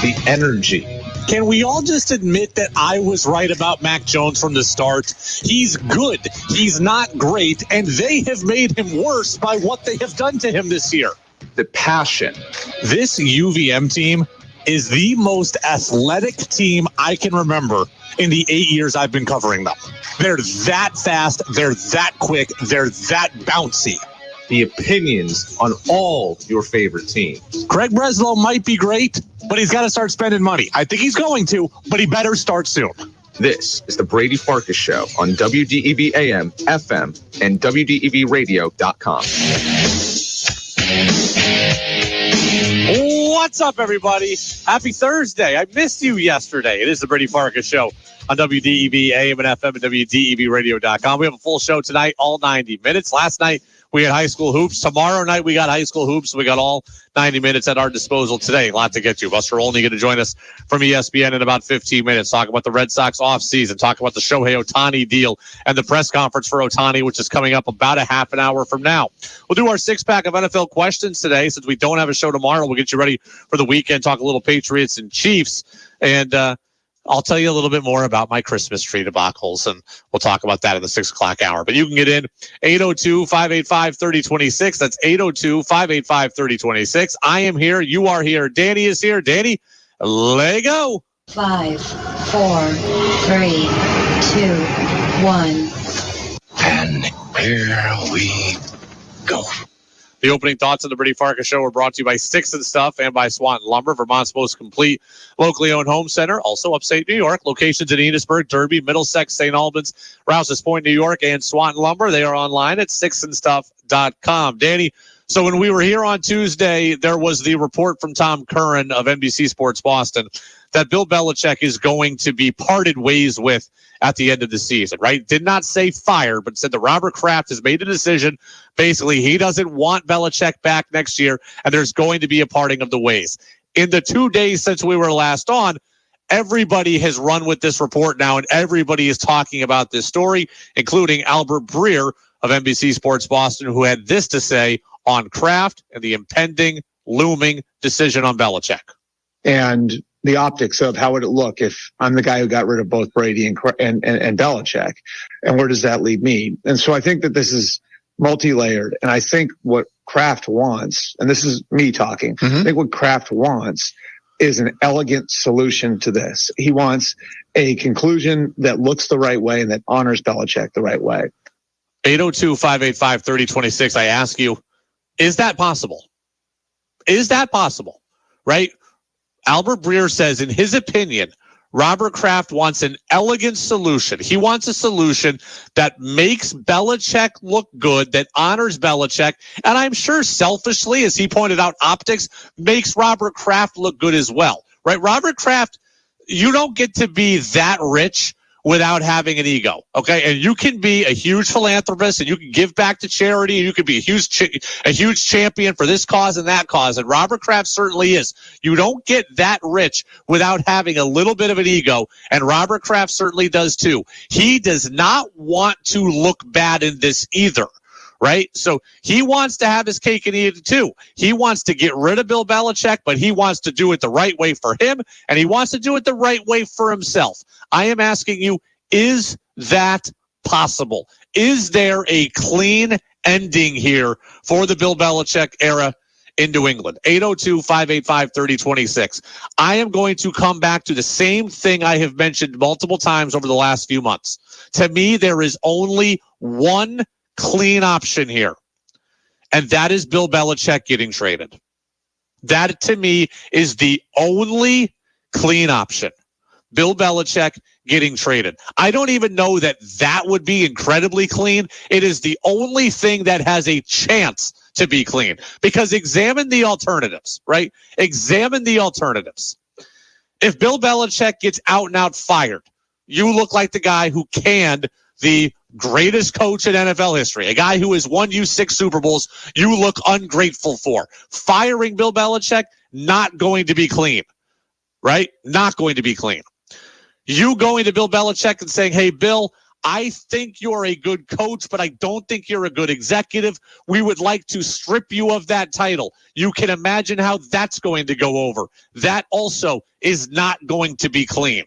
the energy. Can we all just admit that I was right about Mac Jones from the start? He's good. He's not great. And they have made him worse by what they have done to him this year. The passion. This UVM team is the most athletic team I can remember in the 8 years I've been covering them. They're that fast. They're that quick. They're that bouncy. The opinions on all your favorite teams. Craig Breslow might be great, but he's got to start spending money. I think he's going to, but he better start soon. This is the Brady Farkas Show on WDEV AM, FM, and WDEVradio.com. What's up, everybody? Happy Thursday. I missed you yesterday. It is the Brady Farkas Show on WDEV AM and FM and WDEVradio.com. We have a full show tonight, all 90 minutes. Last night, we had high school hoops. Tomorrow night, we got high school hoops. We got all 90 minutes at our disposal today. A lot to get to. Buster Olney going to join us from ESPN in about 15 minutes. Talk about the Red Sox offseason. Talk about the Shohei Ohtani deal and the press conference for Ohtani, which is coming up about a half an hour from now. We'll do our six-pack of NFL questions today. Since we don't have a show tomorrow, we'll get you ready for the weekend. Talk a little Patriots and Chiefs. And I'll tell you a little bit more about my Christmas tree debacles, and we'll talk about that in the 6 o'clock hour. But you can get in 802-585-3026. That's 802-585-3026. I am here. You are here. Danny is here. Danny, let go. 5, 4, 3, 2, 1. And here we go. The opening thoughts of the Brady Farkas Show are brought to you by Sticks and Stuff and by Swanton Lumber, Vermont's most complete locally owned home center. Also upstate New York. Locations in Enosburg, Derby, Middlesex, St. Albans, Rouse's Point, New York, and Swanton Lumber. They are online at sticksandstuff.com. Danny, so when we were here on Tuesday, there was the report from Tom Curran of NBC Sports Boston that Bill Belichick is going to be parted ways with at the end of the season, right? Did not say fired, but said that Robert Kraft has made a decision. Basically, he doesn't want Belichick back next year, and there's going to be a parting of the ways. In the 2 days since we were last on, everybody has run with this report now, and everybody is talking about this story, including Albert Breer of NBC Sports Boston, who had this to say on Kraft and the impending, looming decision on Belichick. And the optics of how would it look if I'm the guy who got rid of both Brady and Belichick, and where does that leave me? And so I think that this is multi-layered, and I think what Kraft wants, and this is me talking, I think what Kraft wants is an elegant solution to this. He wants a conclusion that looks the right way and that honors Belichick the right way. 802-585-3026. I ask you, is that possible? Is that possible? Right? Albert Breer says, in his opinion, Robert Kraft wants an elegant solution. He wants a solution that makes Belichick look good, that honors Belichick, and I'm sure selfishly, as he pointed out, optics makes Robert Kraft look good as well, right? Robert Kraft, you don't get to be that rich without having an ego, okay? And you can be a huge philanthropist, and you can give back to charity, and you can be a huge champion for this cause and that cause, and Robert Kraft certainly is. You don't get that rich without having a little bit of an ego, and Robert Kraft certainly does too. He does not want to look bad in this either. Right? So he wants to have his cake and eat it too. He wants to get rid of Bill Belichick, but he wants to do it the right way for him, and he wants to do it the right way for himself. I am asking you, is that possible? Is there a clean ending here for the Bill Belichick era in New England? 802-585-3026. I am going to come back to the same thing I have mentioned multiple times over the last few months. To me, there is only one clean option here, and that is Bill Belichick getting traded. That, to me, is the only clean option. Bill Belichick getting traded. I don't even know that would be incredibly clean. It is the only thing that has a chance to be clean, because examine the alternatives, right? Examine the alternatives. If Bill Belichick gets out and out fired, you look like the guy who canned the greatest coach in NFL history, a guy who has won you 6 Super Bowls, you look ungrateful for. Firing Bill Belichick, not going to be clean, right? Not going to be clean. You going to Bill Belichick and saying, hey, Bill, I think you're a good coach, but I don't think you're a good executive. We would like to strip you of that title. You can imagine how that's going to go over. That also is not going to be clean.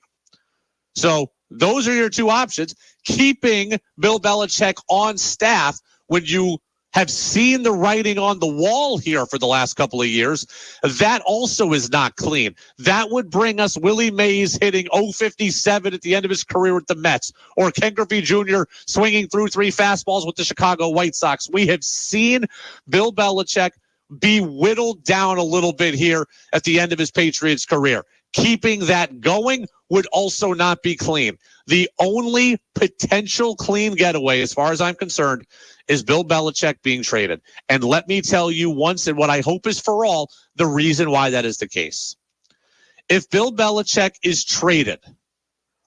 So those are your two options. Keeping Bill Belichick on staff when you have seen the writing on the wall here for the last couple of years, that also is not clean. That would bring us Willie Mays hitting 057 at the end of his career with the Mets, or Ken Griffey Jr. swinging through 3 fastballs with the Chicago White Sox. We have seen Bill Belichick be whittled down a little bit here at the end of his Patriots career. Keeping that going would also not be clean. The only potential clean getaway, as far as I'm concerned, is Bill Belichick being traded. And let me tell you once, and what I hope is for all, the reason why that is the case. If Bill Belichick is traded,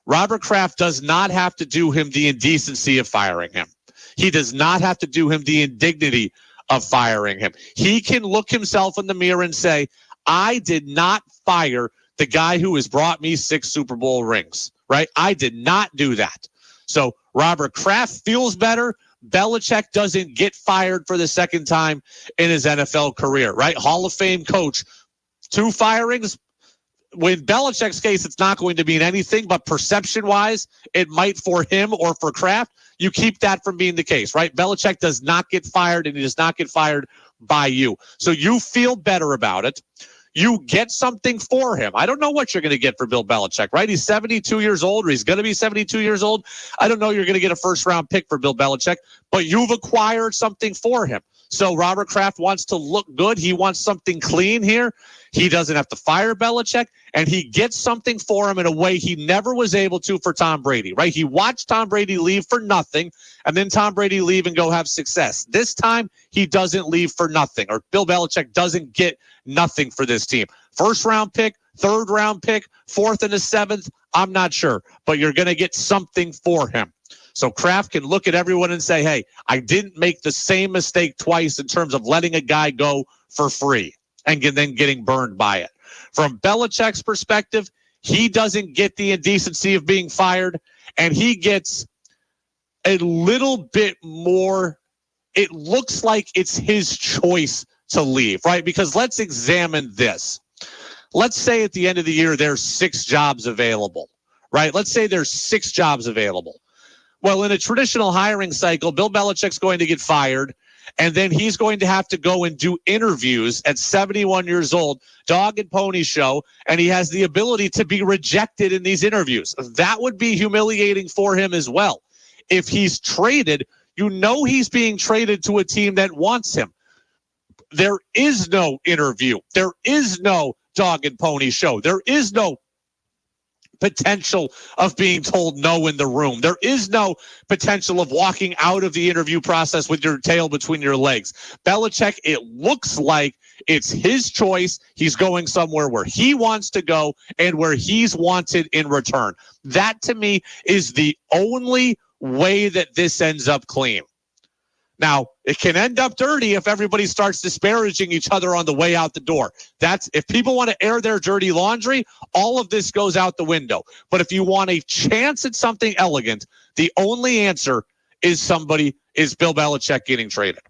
Robert Kraft does not have to do him the indecency of firing him. He does not have to do him the indignity of firing him. He can look himself in the mirror and say, I did not fire the guy who has brought me 6 Super Bowl rings, right? I did not do that. So Robert Kraft feels better. Belichick doesn't get fired for the second time in his NFL career, right? Hall of Fame coach, 2 firings. With Belichick's case, it's not going to mean anything, but perception-wise, it might for him or for Kraft. You keep that from being the case, right? Belichick does not get fired, and he does not get fired by you. So you feel better about it. You get something for him. I don't know what you're going to get for Bill Belichick, right? He's 72 years old, or he's going to be 72 years old. I don't know you're going to get a first-round pick for Bill Belichick, but you've acquired something for him. So Robert Kraft wants to look good. He wants something clean here. He doesn't have to fire Belichick, and he gets something for him in a way he never was able to for Tom Brady, right? He watched Tom Brady leave for nothing, and then Tom Brady leave and go have success. This time, he doesn't leave for nothing, or Bill Belichick doesn't get nothing for this team. First-round pick, third-round pick, 4th and a 7th, I'm not sure, but you're going to get something for him. So Kraft can look at everyone and say, hey, I didn't make the same mistake twice in terms of letting a guy go for free and then getting burned by it. From Belichick's perspective, he doesn't get the indecency of being fired, and he gets a little bit more. It looks like it's his choice to leave, right? Because let's examine this. Let's say at the end of the year, there's 6 jobs available, right? Let's say there's 6 jobs available. Well, in a traditional hiring cycle, Bill Belichick's going to get fired, and then he's going to have to go and do interviews at 71 years old, dog and pony show, and he has the ability to be rejected in these interviews. That would be humiliating for him as well. If he's traded, you know he's being traded to a team that wants him. There is no interview. There is no dog and pony show. There is no potential of being told no in the room. There is no potential of walking out of the interview process with your tail between your legs. Belichick, it looks like it's his choice. He's going somewhere where he wants to go and where he's wanted in return. That, to me, is the only way that this ends up clean. Now, it can end up dirty if everybody starts disparaging each other on the way out the door. That's if people want to air their dirty laundry, all of this goes out the window. But if you want a chance at something elegant, the only answer is Bill Belichick getting traded.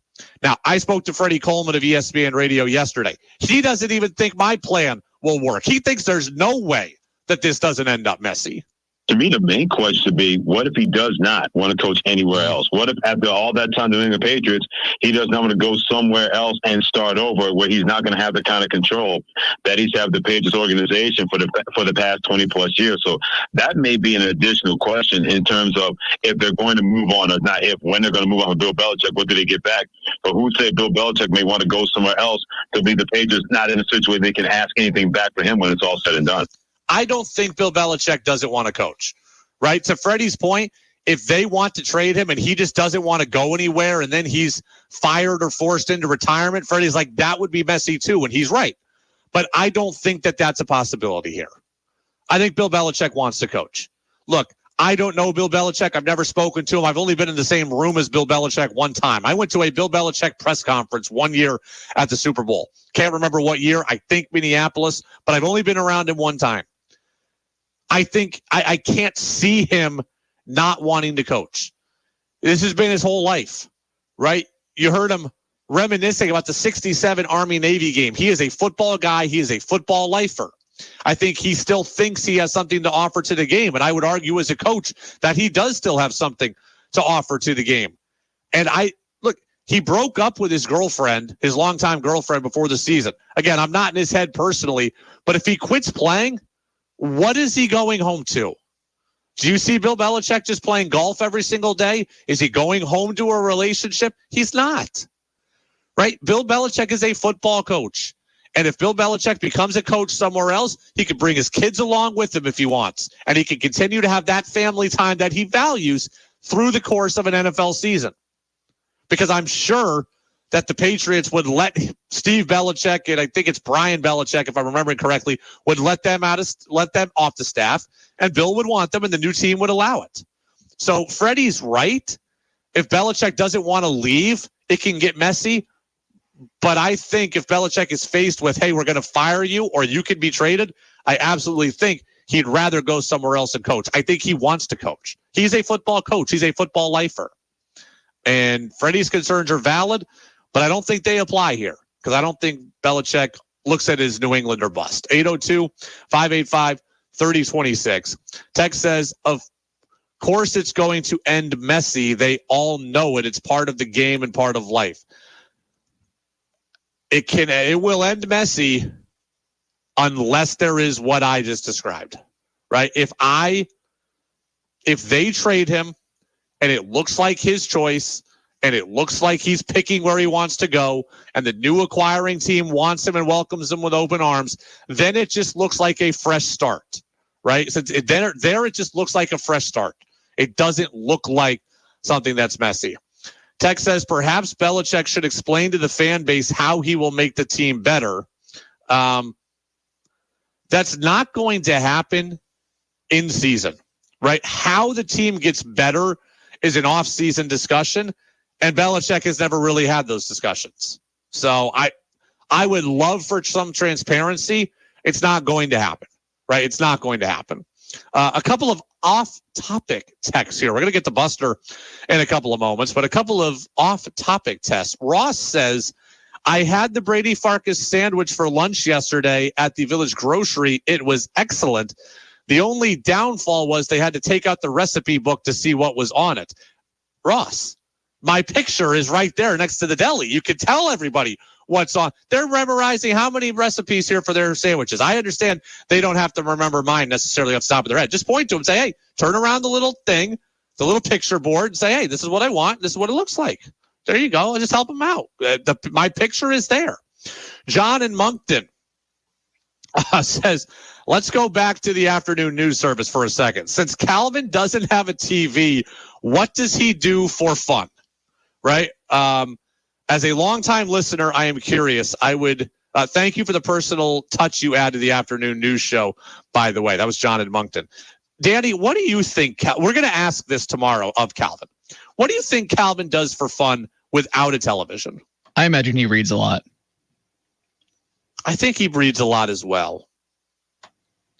Now, I spoke to Freddie Coleman of ESPN Radio yesterday. He doesn't even think my plan will work. He thinks there's no way that this doesn't end up messy. To me, the main question should be, what if he does not want to coach anywhere else? What if after all that time doing the Patriots, he does not want to go somewhere else and start over, where he's not going to have the kind of control that he's had the Patriots organization for the past 20 plus years? So that may be an additional question in terms of if they're going to move on, or not if, when they're going to move on with Bill Belichick, what do they get back? But who say Bill Belichick may want to go somewhere else to be the Patriots not in a situation they can ask anything back for him when it's all said and done? I don't think Bill Belichick doesn't want to coach, right? To Freddie's point, if they want to trade him and he just doesn't want to go anywhere and then he's fired or forced into retirement, Freddie's like, that would be messy too, and he's right. But I don't think that that's a possibility here. I think Bill Belichick wants to coach. Look, I don't know Bill Belichick. I've never spoken to him. I've only been in the same room as Bill Belichick one time. I went to a Bill Belichick press conference one year at the Super Bowl. Can't remember what year. I think Minneapolis, but I've only been around him one time. I think I can't see him not wanting to coach. This has been his whole life, right? You heard him reminiscing about the 67 Army-Navy game. He is a football guy. He is a football lifer. I think he still thinks he has something to offer to the game. And I would argue as a coach that he does still have something to offer to the game. And he broke up with his girlfriend, his longtime girlfriend, before the season. Again, I'm not in his head personally, but if he quits playing, what is he going home to? Do you see Bill Belichick just playing golf every single day? Is he going home to a relationship? He's not. Right? Bill Belichick is a football coach. And if Bill Belichick becomes a coach somewhere else, he can bring his kids along with him if he wants. And he can continue to have that family time that he values through the course of an NFL season. Because I'm sure that the Patriots would let Steve Belichick, and I think it's Brian Belichick, if I'm remembering correctly, would let them off the staff, and Bill would want them, and the new team would allow it. So Freddie's right. If Belichick doesn't want to leave, it can get messy. But I think if Belichick is faced with, hey, we're going to fire you or you can be traded, I absolutely think he'd rather go somewhere else and coach. I think he wants to coach. He's a football coach. He's a football lifer. And Freddie's concerns are valid, but I don't think they apply here because I don't think Belichick looks at his New England or bust. 802-585-3026. Text says, of course it's going to end messy. They all know it. It's part of the game and part of life. It will end messy unless there is what I just described, right? If they trade him and it looks like his choice and it looks like he's picking where he wants to go and the new acquiring team wants him and welcomes him with open arms, then it just looks like a fresh start, right? So it just looks like a fresh start. It doesn't look like something that's messy. Tex says perhaps Belichick should explain to the fan base how he will make the team better. That's not going to happen in season, right? How the team gets better is an off-season discussion, and Belichick has never really had those discussions. So I would love for some transparency. It's not going to happen, right? It's not going to happen. A couple of off-topic texts here. We're going to get to Buster in a couple of moments, but a couple of off-topic tests. Ross says, I had the Brady Farkas sandwich for lunch yesterday at the Village Grocery. It was excellent. The only downfall was they had to take out the recipe book to see what was on it. Ross, my picture is right there next to the deli. You can tell everybody what's on. They're memorizing how many recipes here for their sandwiches. I understand they don't have to remember mine necessarily off the top of their head. Just point to them and say, hey, turn around the little thing, the little picture board, and say, hey, this is what I want. This is what it looks like. There you go. I'll just help them out. My picture is there. John in Moncton says, let's go back to the afternoon news service for a second. Since Calvin doesn't have a TV, what does he do for fun? Right? As a longtime listener, I am curious. I would thank you for the personal touch you add to the afternoon news show, by the way. That was John in Moncton. Danny, what do you think? We're going to ask this tomorrow of Calvin. What do you think Calvin does for fun without a television? I imagine he reads a lot. I think he reads a lot as well.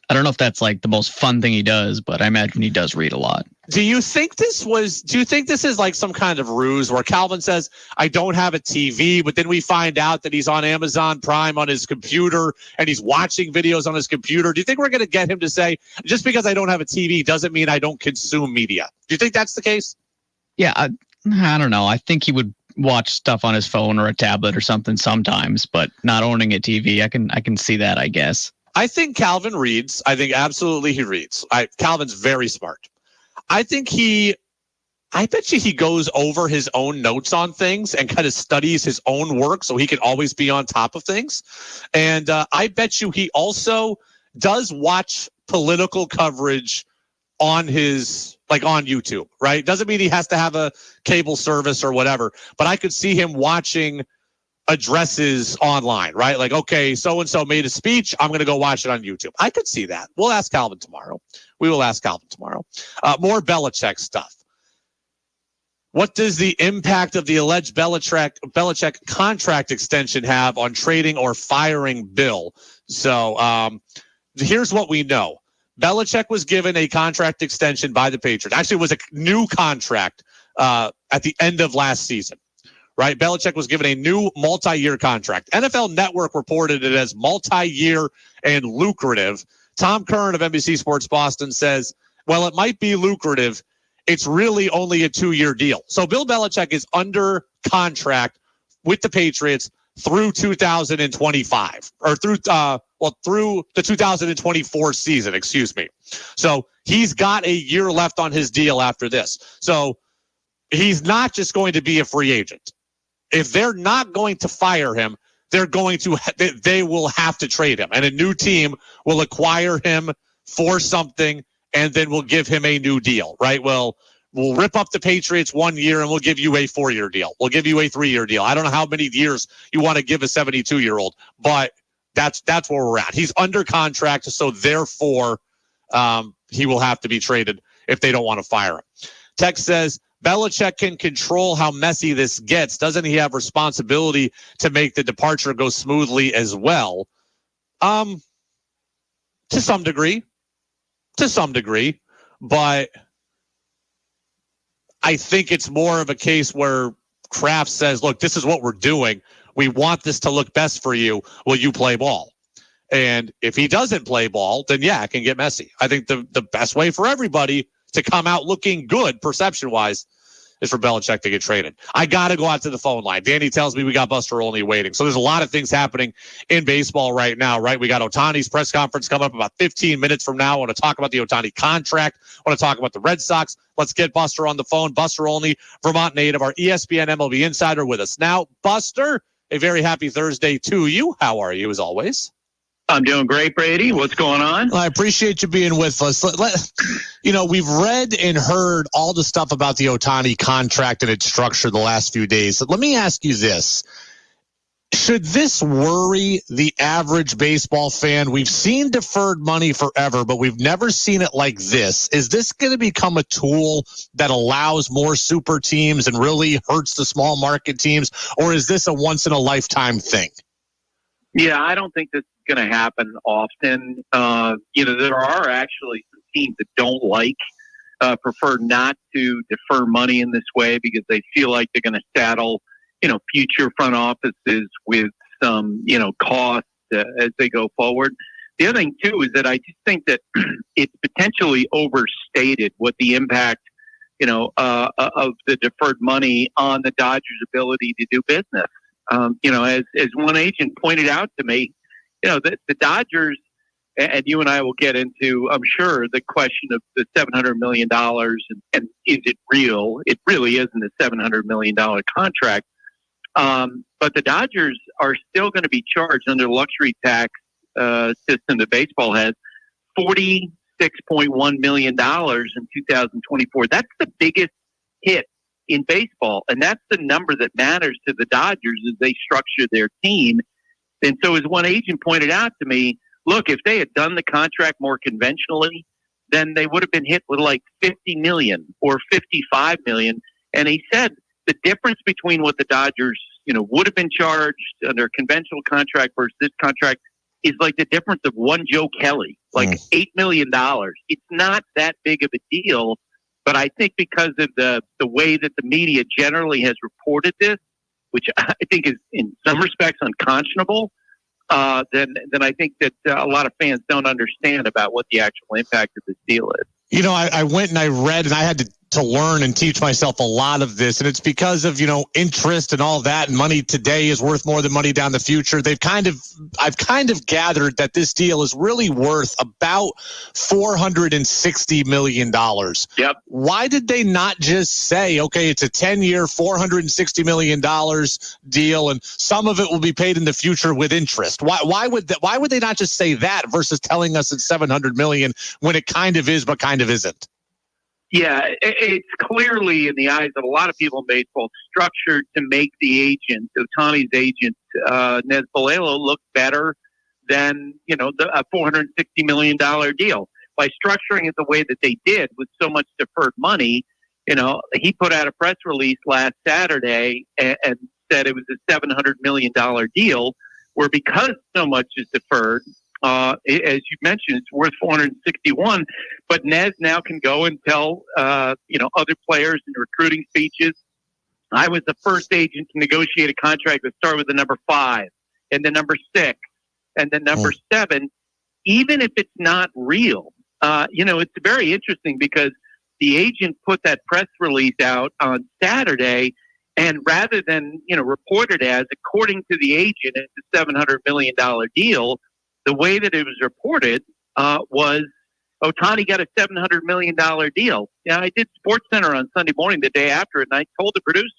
I don't know if that's like the most fun thing he does, but I imagine he does read a lot. Do you think this is like some kind of ruse where Calvin says, I don't have a TV, but then we find out that he's on Amazon Prime on his computer and he's watching videos on his computer? Do you think we're going to get him to say, just because I don't have a TV doesn't mean I don't consume media? Do you think that's the case? Yeah, I don't know. I think he would watch stuff on his phone or a tablet or something sometimes, but not owning a TV, I can see that, I guess. I think Calvin reads. I think absolutely he reads. Calvin's very smart. I bet you he goes over his own notes on things and kind of studies his own work so he can always be on top of things. And I bet you he also does watch political coverage on on YouTube, right? Doesn't mean he has to have a cable service or whatever, but I could see him watching addresses online, right? Like, okay, so-and-so made a speech. I'm going to go watch it on YouTube. I could see that. We'll ask Calvin tomorrow. We will ask Calvin tomorrow. More Belichick stuff. What does the impact of the alleged Belichick contract extension have on trading or firing Bill? So here's what we know. Belichick was given a contract extension by the Patriots. Actually, it was a new contract at the end of last season, right? Belichick was given a new multi-year contract. NFL Network reported it as multi-year and lucrative. Tom Curran of NBC Sports Boston says, well, it might be lucrative. It's really only a 2-year deal. So Bill Belichick is under contract with the Patriots through 2025 or through the 2024 season, excuse me. So he's got a year left on his deal after this. So he's not just going to be a free agent. If they're not going to fire him, they will have to trade him, and a new team will acquire him for something, and then we'll give him a new deal, right? Well, we'll rip up the Patriots 1 year and we'll give you a 4-year deal. We'll give you a 3-year deal. I don't know how many years you want to give a 72-year-old, but that's where we're at. He's under contract, so therefore he will have to be traded if they don't want to fire him. Tex says, Belichick can control how messy this gets. Doesn't he have responsibility to make the departure go smoothly as well? To some degree, but I think it's more of a case where Kraft says, look, this is what we're doing. We want this to look best for you. Will you play ball? And if he doesn't play ball, then yeah, it can get messy. I think the best way for everybody to come out looking good perception-wise is for Belichick to get traded. I got to go out to the phone line. Danny tells me we got Buster Olney waiting. So there's a lot of things happening in baseball right now, right? We got Ohtani's press conference coming up about 15 minutes from now. I want to talk about the Ohtani contract. I want to talk about the Red Sox. Let's get Buster on the phone. Buster Olney, Vermont native, our ESPN MLB insider with us now. Buster, a very happy Thursday to you. How are you as always? I'm doing great, Brady. What's going on? Well, I appreciate you being with us. We've read and heard all the stuff about the Ohtani contract and its structure the last few days. So let me ask you this. Should this worry the average baseball fan? We've seen deferred money forever, but we've never seen it like this. Is this going to become a tool that allows more super teams and really hurts the small market teams, or is this a once-in-a-lifetime thing? Yeah, I don't think this is going to happen often. There are actually some teams that don't prefer not to defer money in this way because they feel like they're going to saddle, future front offices with some, costs as they go forward. The other thing, too, is that I just think that it's potentially overstated what the impact, of the deferred money on the Dodgers' ability to do business. As one agent pointed out to me, the Dodgers, and you and I will get into, I'm sure, the question of the $700 million and is it real? It really isn't a $700 million contract. But the Dodgers are still going to be charged under the luxury tax system that baseball has, $46.1 million in 2024. That's the biggest hit in baseball. And that's the number that matters to the Dodgers as they structure their team. And so as one agent pointed out to me, look, if they had done the contract more conventionally, then they would have been hit with like $50 million or $55 million. And he said the difference between what the Dodgers, would have been charged under a conventional contract versus this contract is like the difference of one Joe Kelly, like $8 million. It's not that big of a deal. But I think because of the way that the media generally has reported this, which I think is in some respects unconscionable, then I think that a lot of fans don't understand about what the actual impact of this deal is. I went and I read and I had to learn and teach myself a lot of this. And it's because of, interest and all that. And money today is worth more than money down the future. I've kind of gathered that this deal is really worth about $460 million. Yep. Why did they not just say, okay, it's a 10-year, $460 million deal and some of it will be paid in the future with interest? Why would they not just say that versus telling us it's $700 million when it kind of is, but kind of isn't? Yeah, it's clearly in the eyes of a lot of people in baseball structured to make the agent, Ohtani's agent, Nez Balelo, look better than, a $460 million deal. By structuring it the way that they did with so much deferred money, he put out a press release last Saturday and said it was a $700 million deal, where because so much is deferred, as you mentioned, it's worth 461. But Nez now can go and tell other players in recruiting speeches, I was the first agent to negotiate a contract that started with the number 5 and the number 6 and the number 7, even if it's not real. It's very interesting because the agent put that press release out on Saturday, and rather than, report it as, according to the agent, it's a $700 million deal, the way that it was reported was Ohtani got a $700 million deal. Yeah, I did SportsCenter on Sunday morning the day after it, and I told the producers,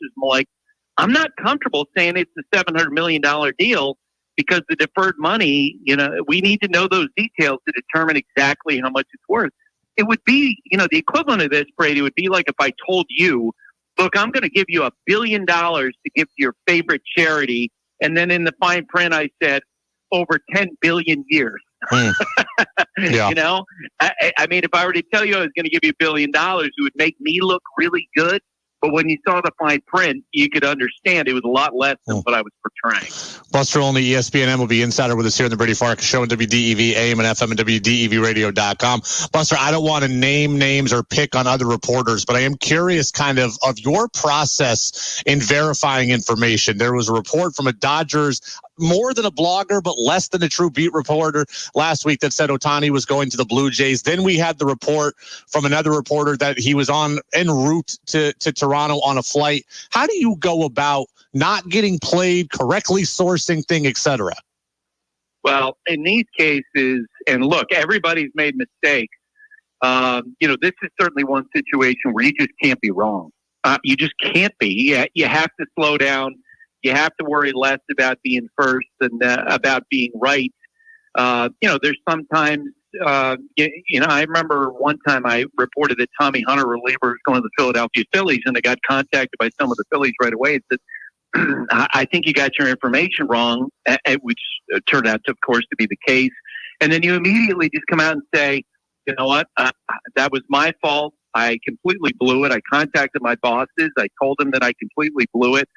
I'm not comfortable saying it's a $700 million deal because the deferred money, we need to know those details to determine exactly how much it's worth. It would be, the equivalent of this, Brady, would be like if I told you, look, I'm going to give you $1 billion to give to your favorite charity, and then in the fine print I said, over 10 billion years. Yeah. I mean, if I were to tell you I was going to give you $1 billion, it would make me look really good. But when you saw the fine print, you could understand it was a lot less than what I was portraying. Buster Olney, ESPN MLB Insider, with us here on the Brady Farkas Show on WDEV AM and FM and WDEVradio.com. Buster, I don't want to name names or pick on other reporters, but I am curious kind of your process in verifying information. There was a report from a Dodgers, more than a blogger, but less than a true beat reporter last week that said Ohtani was going to the Blue Jays. Then we had the report from another reporter that he was en route to Toronto on a flight. How do you go about not getting played, correctly sourcing thing, etc.? Well, in these cases, and look, everybody's made mistakes. This is certainly one situation where you just can't be wrong. You just can't be. You have to slow down. You have to worry less about being first than about being right. There's sometimes, I remember one time I reported that Tommy Hunter, reliever, was going to the Philadelphia Phillies, and I got contacted by some of the Phillies right away and said, I think you got your information wrong, which turned out, of course, to be the case. And then you immediately just come out and say, you know what, that was my fault. I completely blew it. I contacted my bosses. I told them that I completely blew it.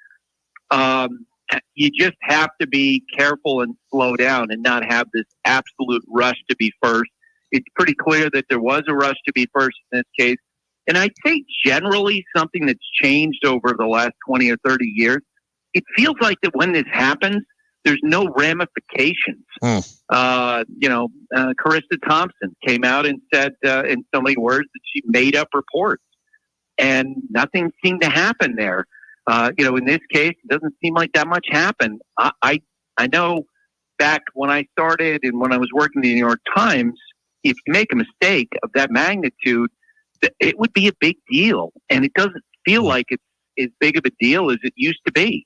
You just have to be careful and slow down and not have this absolute rush to be first. It's pretty clear that there was a rush to be first in this case. And I'd say generally something that's changed over the last 20 or 30 years, it feels like that when this happens, there's no ramifications. Carissa Thompson came out and said in so many words that she made up reports, and nothing seemed to happen there. In this case, it doesn't seem like that much happened. I know back when I started and when I was working in the New York Times, if you make a mistake of that magnitude, it would be a big deal. And it doesn't feel like it's as big of a deal as it used to be.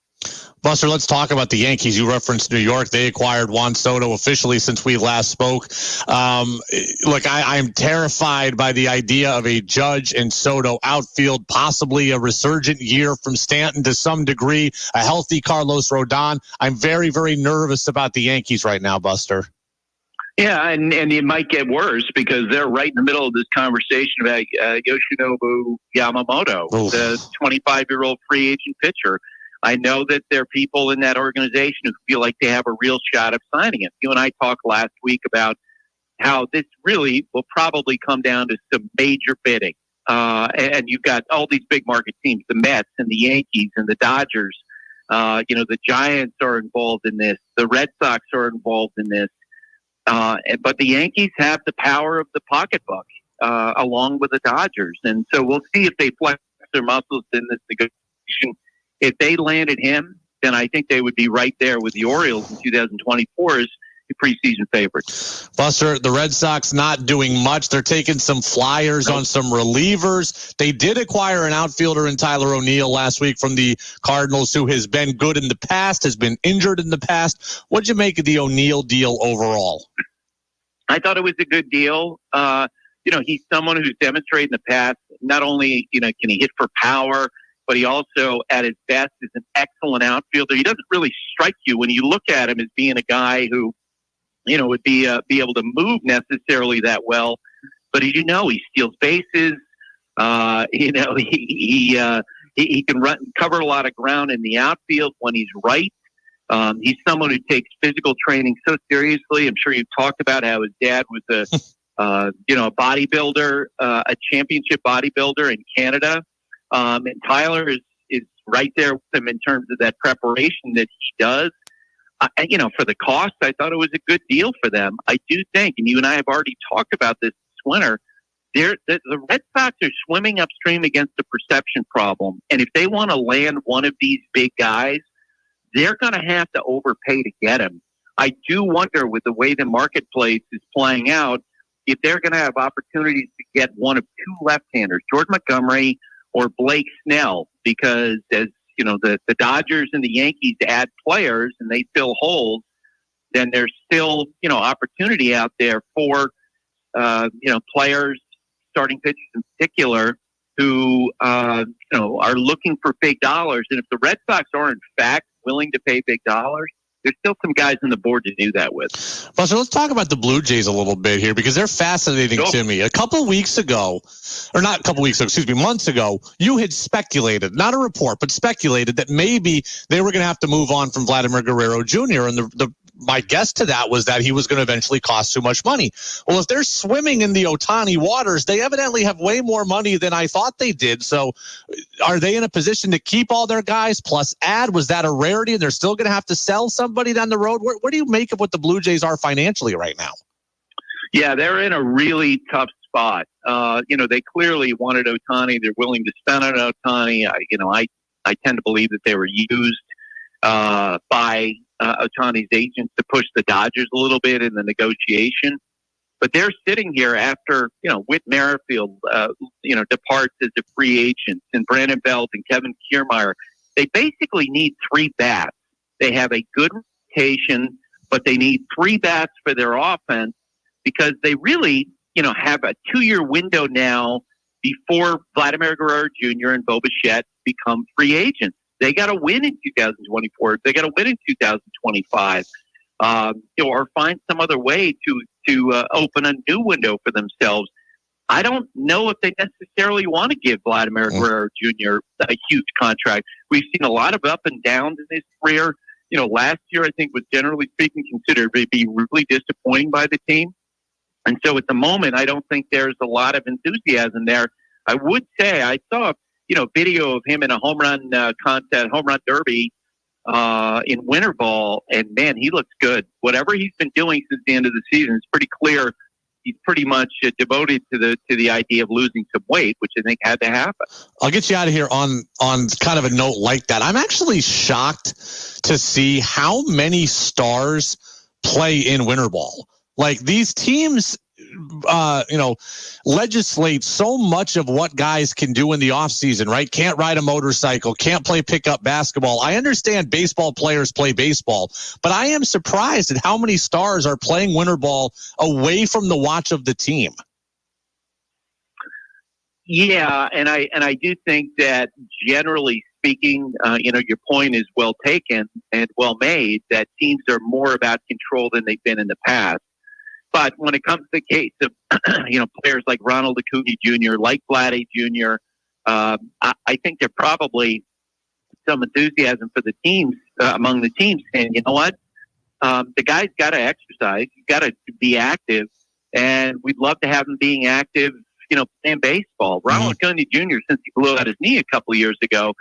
Buster, let's talk about the Yankees. You referenced New York. They acquired Juan Soto officially since we last spoke. I'm terrified by the idea of a Judge and Soto outfield, possibly a resurgent year from Stanton to some degree, a healthy Carlos Rodon. I'm very, very nervous about the Yankees right now, Buster. Yeah, and it might get worse because they're right in the middle of this conversation about Yoshinobu Yamamoto, the 25-year-old free agent pitcher. I know that there are people in that organization who feel like they have a real shot of signing him. You and I talked last week about how this really will probably come down to some major bidding. And you've got all these big market teams, the Mets and the Yankees and the Dodgers. The Giants are involved in this. The Red Sox are involved in this. But the Yankees have the power of the pocketbook along with the Dodgers. And so we'll see if they flex their muscles in this negotiation. If they landed him, then I think they would be right there with the Orioles in 2024 as the preseason favorites. Buster, the Red Sox not doing much. They're taking some flyers on some relievers. They did acquire an outfielder in Tyler O'Neill last week from the Cardinals, who has been good in the past, has been injured in the past. What'd you make of the O'Neill deal overall? I thought it was a good deal. He's someone who's demonstrated in the past, not only, can he hit for power, but he also, at his best, is an excellent outfielder. He doesn't really strike you when you look at him as being a guy who, would be able to move necessarily that well. But as you know, he steals bases. He can cover a lot of ground in the outfield when he's right. He's someone who takes physical training so seriously. I'm sure you've talked about how his dad was a bodybuilder, a championship bodybuilder in Canada. And Tyler is right there with him in terms of that preparation that he does. For the cost, I thought it was a good deal for them. I do think, and you and I have already talked about this winter, the Red Sox are swimming upstream against a perception problem. And if they want to land one of these big guys, they're going to have to overpay to get him. I do wonder, with the way the marketplace is playing out, if they're going to have opportunities to get one of two left-handers, Jordan Montgomery or Blake Snell, because as you know, the Dodgers and the Yankees add players and they fill holes, then there's still, opportunity out there for, players, starting pitchers in particular, who, are looking for big dollars. And if the Red Sox are in fact willing to pay big dollars, there's still some guys on the board to do that with. Buster, let's talk about the Blue Jays a little bit here because they're fascinating to me. Months ago, you had speculated, not a report, but speculated that maybe they were going to have to move on from Vladimir Guerrero Jr. And my guess to that was that he was going to eventually cost too much money. Well, if they're swimming in the Ohtani waters, they evidently have way more money than I thought they did. So are they in a position to keep all their guys plus add? Was that a rarity and they're still going to have to sell somebody down the road? What do you make of what the Blue Jays are financially right now? Yeah, they're in a really tough spot. They clearly wanted Ohtani. They're willing to spend on Ohtani. I tend to believe that they were used by Ohtani's agents to push the Dodgers a little bit in the negotiation. But they're sitting here after, Whit Merrifield, departs as a free agent, and Brandon Belt and Kevin Kiermaier. They basically need three bats. They have a good rotation, but they need three bats for their offense because they really, have a 2-year window now before Vladimir Guerrero Jr. and Bo Bichette become free agents. They got to win in 2024. They got to win in 2025, or find some other way to open a new window for themselves. I don't know if they necessarily want to give Vladimir Guerrero Jr. a huge contract. We've seen a lot of up and downs in his career. Last year I think was generally speaking considered to be really disappointing by the team, and so at the moment I don't think there's a lot of enthusiasm there. I would say I saw video of him in a home run contest, home run derby in winter ball, and man, he looks good. Whatever he's been doing since the end of the season, it's pretty clear he's pretty much devoted to the idea of losing some weight, which I think had to happen. I'll get you out of here on kind of a note like that. I'm actually shocked to see how many stars play in winter ball. Like these teams, legislate so much of what guys can do in the off season, right? Can't ride a motorcycle, can't play pickup basketball. I understand baseball players play baseball, but I am surprised at how many stars are playing winter ball away from the watch of the team. Yeah, and I do think that generally speaking, your point is well taken and well made, that teams are more about control than they've been in the past. But when it comes to the case of, players like Ronald Acuna Jr., like Vladdy Jr., I think there's probably some enthusiasm for the teams, among the teams. And you know what? The guy's got to exercise. He's got to be active. And we'd love to have him being active, playing baseball. Ronald Acuna Jr., since he blew out his knee a couple of years ago,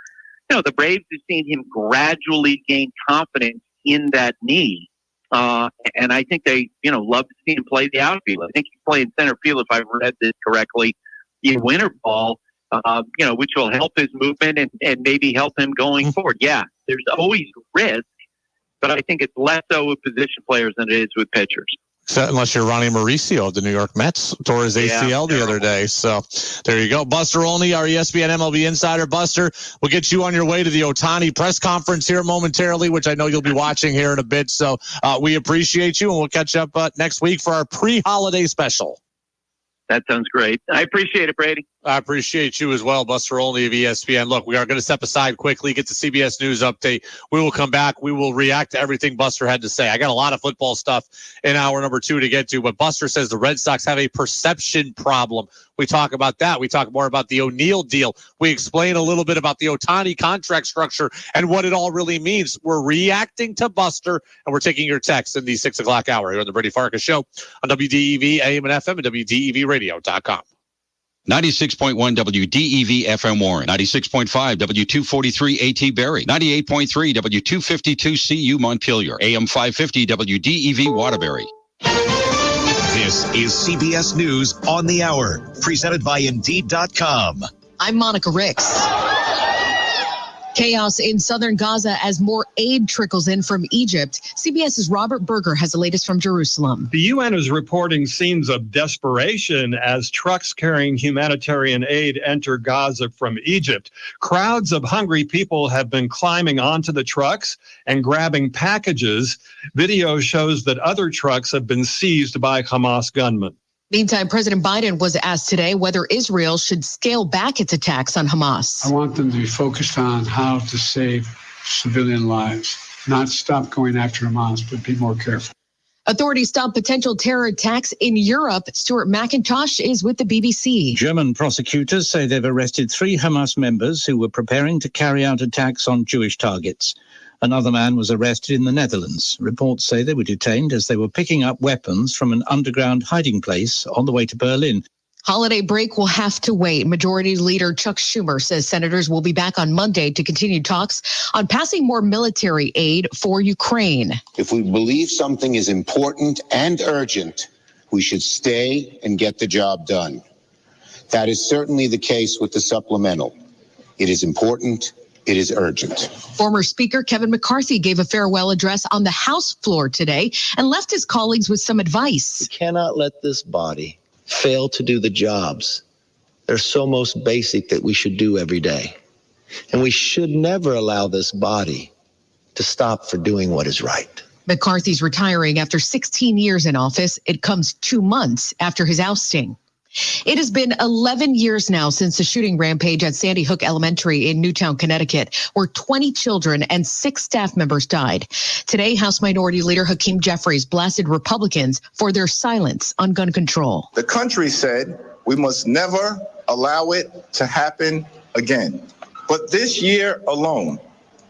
the Braves have seen him gradually gain confidence in that knee. And I think they, love to see him play the outfield. I think he's playing center field, if I've read this correctly, in winter ball, which will help his movement and maybe help him going forward. Yeah, there's always risk, but I think it's less so with position players than it is with pitchers. Unless you're Ronnie Mauricio of the New York Mets, tore his ACL the other day. So there you go. Buster Olney, our ESPN MLB insider. Buster, we'll get you on your way to the Ohtani press conference here momentarily, which I know you'll be watching here in a bit. So we appreciate you, and we'll catch up next week for our pre-holiday special. That sounds great. I appreciate it, Brady. I appreciate you as well, Buster Olney of ESPN. Look, we are going to step aside quickly, get the CBS News update. We will come back. We will react to everything Buster had to say. I got a lot of football stuff in hour number 2 to get to, but Buster says the Red Sox have a perception problem We talk about that. We talk more about the O'Neal deal. We explain a little bit about the Ohtani contract structure and what it all really means. We're reacting to Buster, and we're taking your texts in the 6 o'clock hour here on the Brady Farkas Show on WDEV AM and FM and WDEVradio.com. 96.1 WDEV FM Warren, 96.5 W243 AT Berry, 98.3 W252 CU Montpelier, AM 550 WDEV Waterbury. This is CBS News on the Hour, presented by Indeed.com. I'm Monica Ricks. Chaos in southern Gaza as more aid trickles in from Egypt. CBS's Robert Berger has the latest from Jerusalem. The UN is reporting scenes of desperation as trucks carrying humanitarian aid enter Gaza from Egypt. Crowds of hungry people have been climbing onto the trucks and grabbing packages. Video shows that other trucks have been seized by Hamas gunmen. Meantime, President Biden was asked today whether Israel should scale back its attacks on Hamas. I want them to be focused on how to save civilian lives, not stop going after Hamas, but be more careful. Authorities stop potential terror attacks in Europe. Stuart McIntosh is with the BBC. German prosecutors say they've arrested 3 Hamas members who were preparing to carry out attacks on Jewish targets. Another man was arrested in the Netherlands. Reports say they were detained as they were picking up weapons from an underground hiding place on the way to Berlin. Holiday break will have to wait. Majority Leader Chuck Schumer says senators will be back on Monday to continue talks on passing more military aid for Ukraine. If we believe something is important and urgent, we should stay and get the job done. That is certainly the case with the supplemental. It is important. It is urgent. Former Speaker Kevin McCarthy gave a farewell address on the House floor today and left his colleagues with some advice. We cannot let this body fail to do the jobs they're so most basic that we should do every day. And we should never allow this body to stop for doing what is right. McCarthy's retiring after 16 years in office. It comes 2 months after his ousting. It has been 11 years now since the shooting rampage at Sandy Hook Elementary in Newtown, Connecticut, where 20 children and 6 staff members died. Today, House Minority Leader Hakeem Jeffries blasted Republicans for their silence on gun control. The country said we must never allow it to happen again. But this year alone,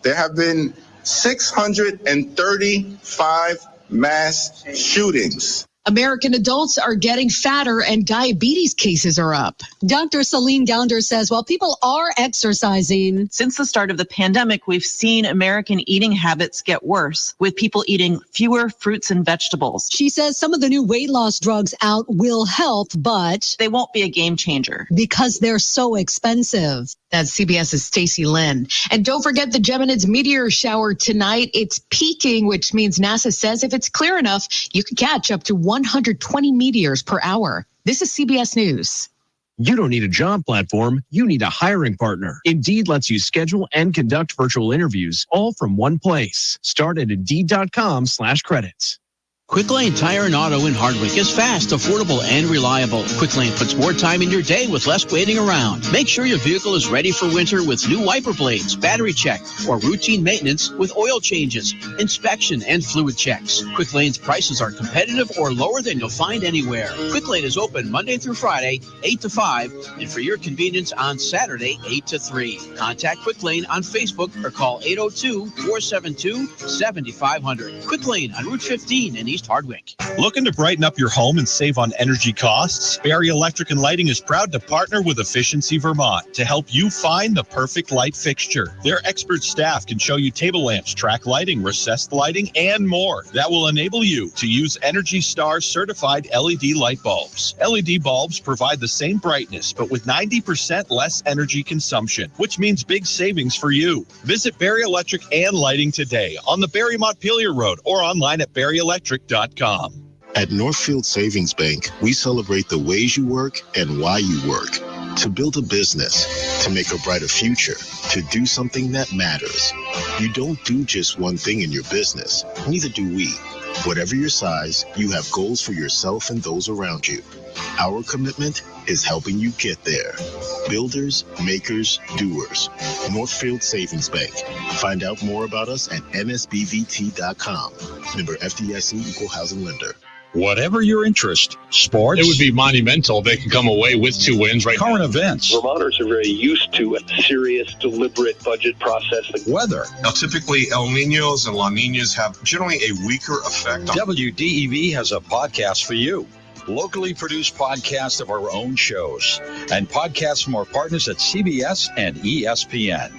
there have been 635 mass shootings. American adults are getting fatter and diabetes cases are up. Dr. Celine Gounder says while people are exercising, since the start of the pandemic, we've seen American eating habits get worse, with people eating fewer fruits and vegetables. She says some of the new weight loss drugs out will help, but they won't be a game changer because they're so expensive. That's CBS's Stacey Lynn. And don't forget the Geminids meteor shower tonight. It's peaking, which means NASA says if it's clear enough, you can catch up to 120 meteors per hour. This is CBS News. You don't need a job platform. You need a hiring partner. Indeed lets you schedule and conduct virtual interviews all from one place. Start at Indeed.com/credits. Quicklane Tire and Auto in Hardwick is fast, affordable, and reliable. Quicklane puts more time in your day with less waiting around. Make sure your vehicle is ready for winter with new wiper blades, battery check, or routine maintenance with oil changes, inspection, and fluid checks. Quicklane's prices are competitive or lower than you'll find anywhere. Quicklane is open Monday through Friday, 8 to 5, and for your convenience on Saturday, 8 to 3. Contact Quicklane on Facebook or call 802-472-7500. Quicklane on Route 15 in East Hardwick. Looking to brighten up your home and save on energy costs? Barry Electric and Lighting is proud to partner with Efficiency Vermont to help you find the perfect light fixture. Their expert staff can show you table lamps, track lighting, recessed lighting, and more that will enable you to use Energy Star certified LED light bulbs. LED bulbs provide the same brightness, but with 90% less energy consumption, which means big savings for you. Visit Barry Electric and Lighting today on the Barry Montpelier Road or online at barryelectric.com. At Northfield Savings Bank, we celebrate the ways you work and why you work. To build a business, to make a brighter future, to do something that matters. You don't do just one thing in your business. Neither do we. Whatever your size, you have goals for yourself and those around you. Our commitment is helping you get there. Builders, makers, doers. Northfield Savings Bank. Find out more about us at nsbvt.com. Member FDIC Equal Housing Lender. Whatever your interest, sports. It would be monumental. They can come away with 2 wins, right? Current events. Vermonters are very used to a serious, deliberate budget process. Weather. Now, typically, El Niños and La Niñas have generally a weaker effect. WDEV has a podcast for you. Locally produced podcasts of our own shows and podcasts from our partners at CBS and ESPN.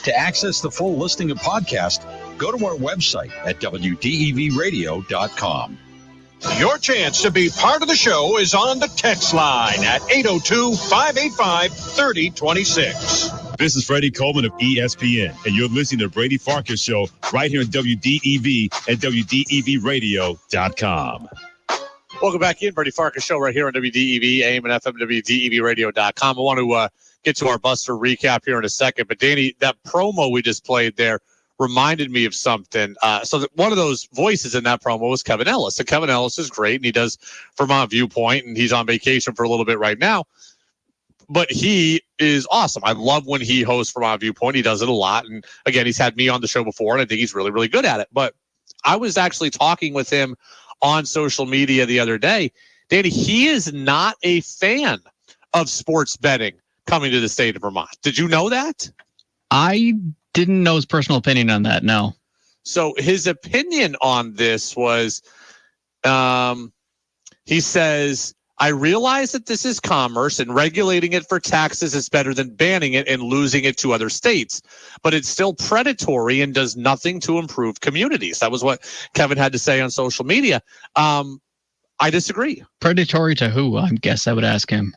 To access the full listing of podcasts, go to our website at WDEVradio.com. Your chance to be part of the show is on the text line at 802-585-3026. This is Freddie Coleman of ESPN, and you're listening to Brady Farkas Show right here on WDEV and WDEVradio.com. Welcome back in, Brady Farkas Show right here on WDEV, AM and FM, WDEVradio.com. I want to get to our Buster recap here in a second, but Danny, that promo we just played there reminded me of something. So one of those voices in that promo was Kevin Ellis. And Kevin Ellis is great, and he does Vermont Viewpoint, and he's on vacation for a little bit right now. But he is awesome. I love when he hosts Vermont Viewpoint. He does it a lot. And again, he's had me on the show before, and I think he's really, really good at it. But I was actually talking with him on social media the other day. Danny, he is not a fan of sports betting coming to the state of Vermont. Did you know that? I didn't know his personal opinion on that, no. So his opinion on this was, he says, I realize that this is commerce and regulating it for taxes is better than banning it and losing it to other states, but it's still predatory and does nothing to improve communities. That was what Kevin had to say on social media. I disagree. Predatory to who? I guess I would ask him.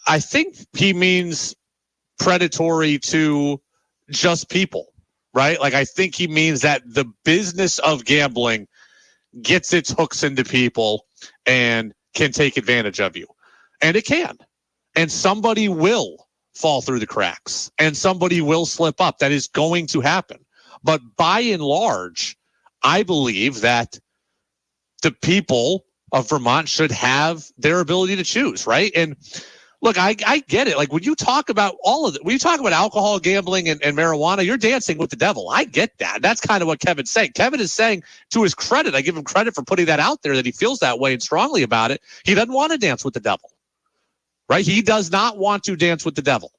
I think he means predatory to just people, right? Like, I think he means that the business of gambling gets its hooks into people and can take advantage of you. And it can. And somebody will fall through the cracks and somebody will slip up. That is going to happen. But by and large, I believe that the people of Vermont should have their ability to choose, right? And look, I get it. Like, when you talk about all of it, when you talk about alcohol, gambling, and marijuana, you're dancing with the devil. I get that. That's kind of what Kevin's saying. Kevin is saying, to his credit, I give him credit for putting that out there, that he feels that way and strongly about it. He doesn't want to dance with the devil, right? He does not want to dance with the devil.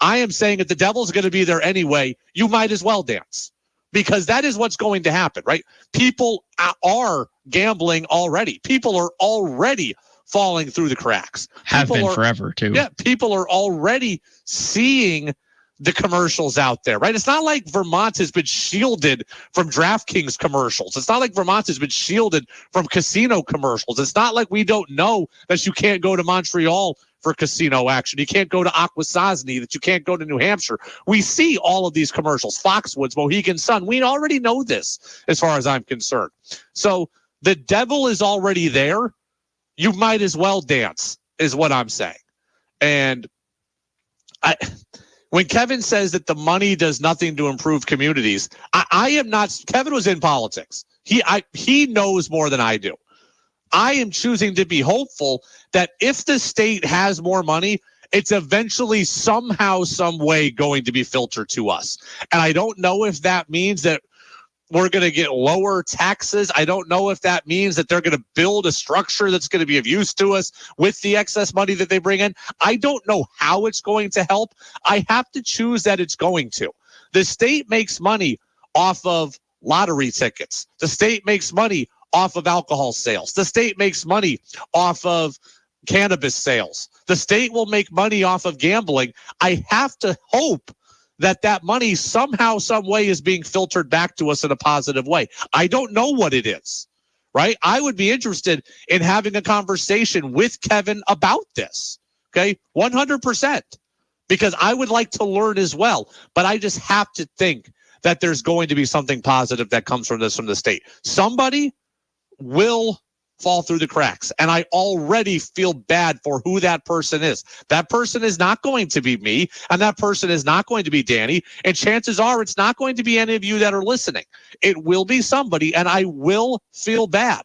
I am saying if the devil's going to be there anyway, you might as well dance, because that is what's going to happen, right? People are gambling already. People are already falling through the cracks. Have been forever, too. Yeah, people are already seeing the commercials out there, right? It's not like Vermont has been shielded from DraftKings commercials. It's not like Vermont has been shielded from casino commercials. It's not like we don't know that you can't go to Montreal for casino action. You can't go to Akwesasne, that you can't go to New Hampshire. We see all of these commercials, Foxwoods, Mohegan Sun. We already know this as far as I'm concerned. So the devil is already there. You might as well dance, is what I'm saying. And when Kevin says that the money does nothing to improve communities, I am not. Kevin was in politics. He knows more than I do. I am choosing to be hopeful that if the state has more money, it's eventually somehow, some way going to be filtered to us. And I don't know if that means that we're going to get lower taxes. I don't know if that means that they're going to build a structure that's going to be of use to us with the excess money that they bring in. I don't know how it's going to help. I have to choose that it's going to. The state makes money off of lottery tickets. The state makes money off of alcohol sales. The state makes money off of cannabis sales. The state will make money off of gambling. I have to hope that money somehow, some way is being filtered back to us in a positive way. I don't know what it is, right? I would be interested in having a conversation with Kevin about this, okay? 100%, because I would like to learn as well. But I just have to think that there's going to be something positive that comes from this, from the state. Somebody will fall through the cracks. And I already feel bad for who that person is. That person is not going to be me, and that person is not going to be Danny. And chances are it's not going to be any of you that are listening. It will be somebody, and I will feel bad.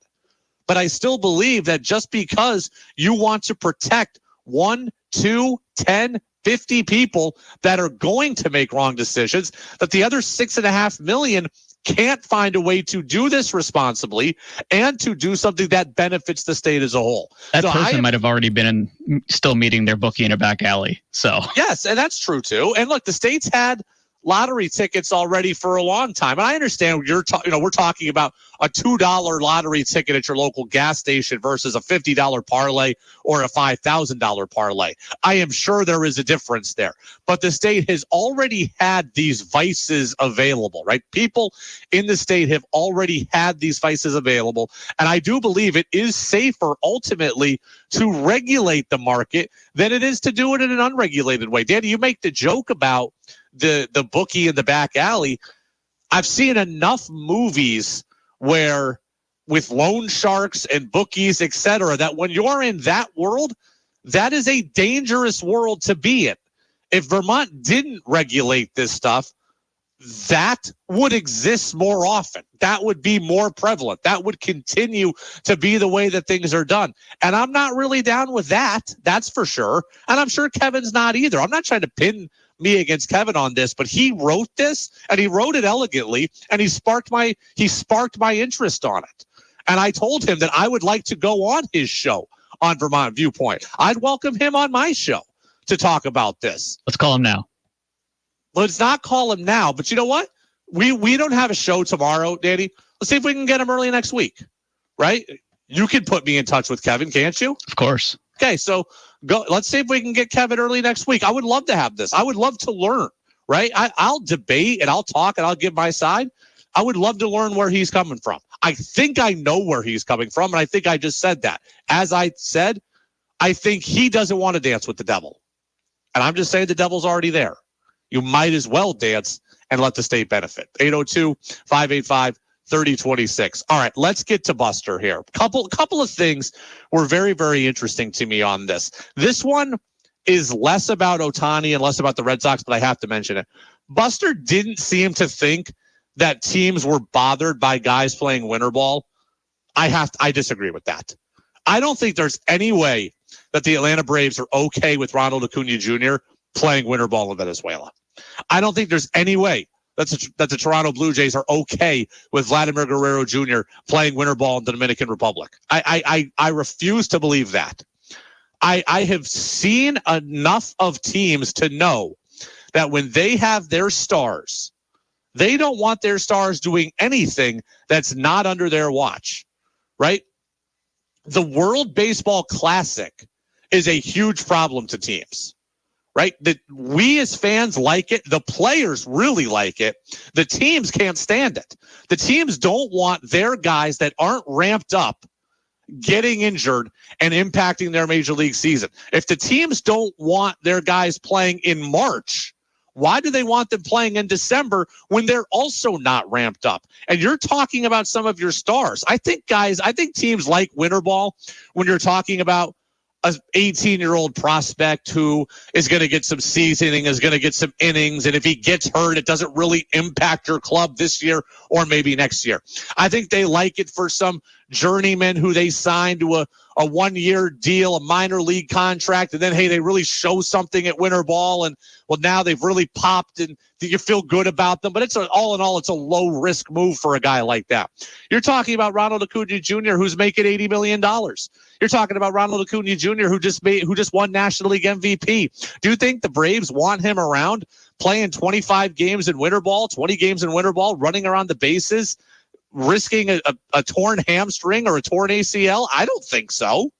But I still believe that just because you want to protect 1, 2, 10, 50 people that are going to make wrong decisions, that the other 6.5 million can't find a way to do this responsibly and to do something that benefits the state as a whole. That person might have already been still meeting their bookie in a back alley. So yes, and that's true too. And look, the state's had lottery tickets already for a long time. And I understand we're talking about a $2 lottery ticket at your local gas station versus a $50 parlay or a $5,000 parlay. I am sure there is a difference there. But the state has already had these vices available, right? People in the state have already had these vices available. And I do believe it is safer ultimately to regulate the market than it is to do it in an unregulated way. Danny, you make the joke about the bookie in the back alley. I've seen enough movies where with loan sharks and bookies, et cetera, that when you're in that world, that is a dangerous world to be in. If Vermont didn't regulate this stuff, that would exist more often. That would be more prevalent. That would continue to be the way that things are done. And I'm not really down with that. That's for sure. And I'm sure Kevin's not either. I'm not trying to pin me against Kevin on this, but he wrote this and he wrote it elegantly and he sparked my interest on it. And I told him that I would like to go on his show on Vermont Viewpoint. I'd welcome him on my show to talk about this. Let's call him now. Let's not call him now, but you know what? We don't have a show tomorrow, Danny. Let's see if we can get him early next week, right? You can put me in touch with Kevin, can't you? Of course. Okay, so go. Let's see if we can get Kevin early next week. I would love to have this. I would love to learn, right? I'll debate and I'll talk and I'll give my side. I would love to learn where he's coming from. I think I know where he's coming from, and I think I just said that. As I said, I think he doesn't want to dance with the devil. And I'm just saying the devil's already there. You might as well dance and let the state benefit. 802-585-3026. All right, let's get to Buster here. Couple of things were very, very interesting to me on this. This one is less about Ohtani and less about the Red Sox, but I have to mention it. Buster didn't seem to think that teams were bothered by guys playing winter ball. I disagree with that. I don't think there's any way that the Atlanta Braves are okay with Ronald Acuna Jr. playing winter ball in Venezuela. I don't think there's any way that the Toronto Blue Jays are okay with Vladimir Guerrero Jr. playing winter ball in the Dominican Republic. I refuse to believe that. I have seen enough of teams to know that when they have their stars, they don't want their stars doing anything that's not under their watch, right? The World Baseball Classic is a huge problem to teams, right? That we as fans like it. The players really like it. The teams can't stand it. The teams don't want their guys that aren't ramped up getting injured and impacting their major league season. If the teams don't want their guys playing in March, why do they want them playing in December when they're also not ramped up? And you're talking about some of your stars. I think teams like winter ball when you're talking about an 18-year-old prospect who is going to get some seasoning, is going to get some innings, and if he gets hurt, it doesn't really impact your club this year or maybe next year. I think they like it for some journeyman who they signed to a one-year deal, a minor league contract, and then, hey, they really show something at winter ball, and, well, now they've really popped, and you feel good about them. But all in all, it's a low-risk move for a guy like that. You're talking about Ronald Acuna Jr., who's making $80 million. You're talking about Ronald Acuna Jr., who just won National League MVP. Do you think the Braves want him around playing 25 games in winter ball, 20 games in winter ball, running around the bases, risking a torn hamstring or a torn ACL? I don't think so.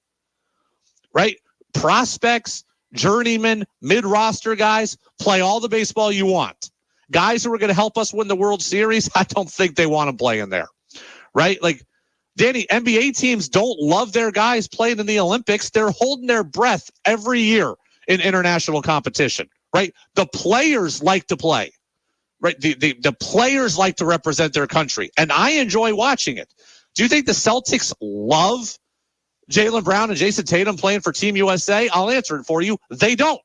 Right? Prospects, journeymen, mid-roster guys, play all the baseball you want. Guys who are going to help us win the World Series, I don't think they want them playing there. Right? Like, Danny, NBA teams don't love their guys playing in the Olympics. They're holding their breath every year in international competition, right? The players like to play, right? The players like to represent their country, and I enjoy watching it. Do you think the Celtics love Jaylen Brown and Jason Tatum playing for Team USA? I'll answer it for you. They don't.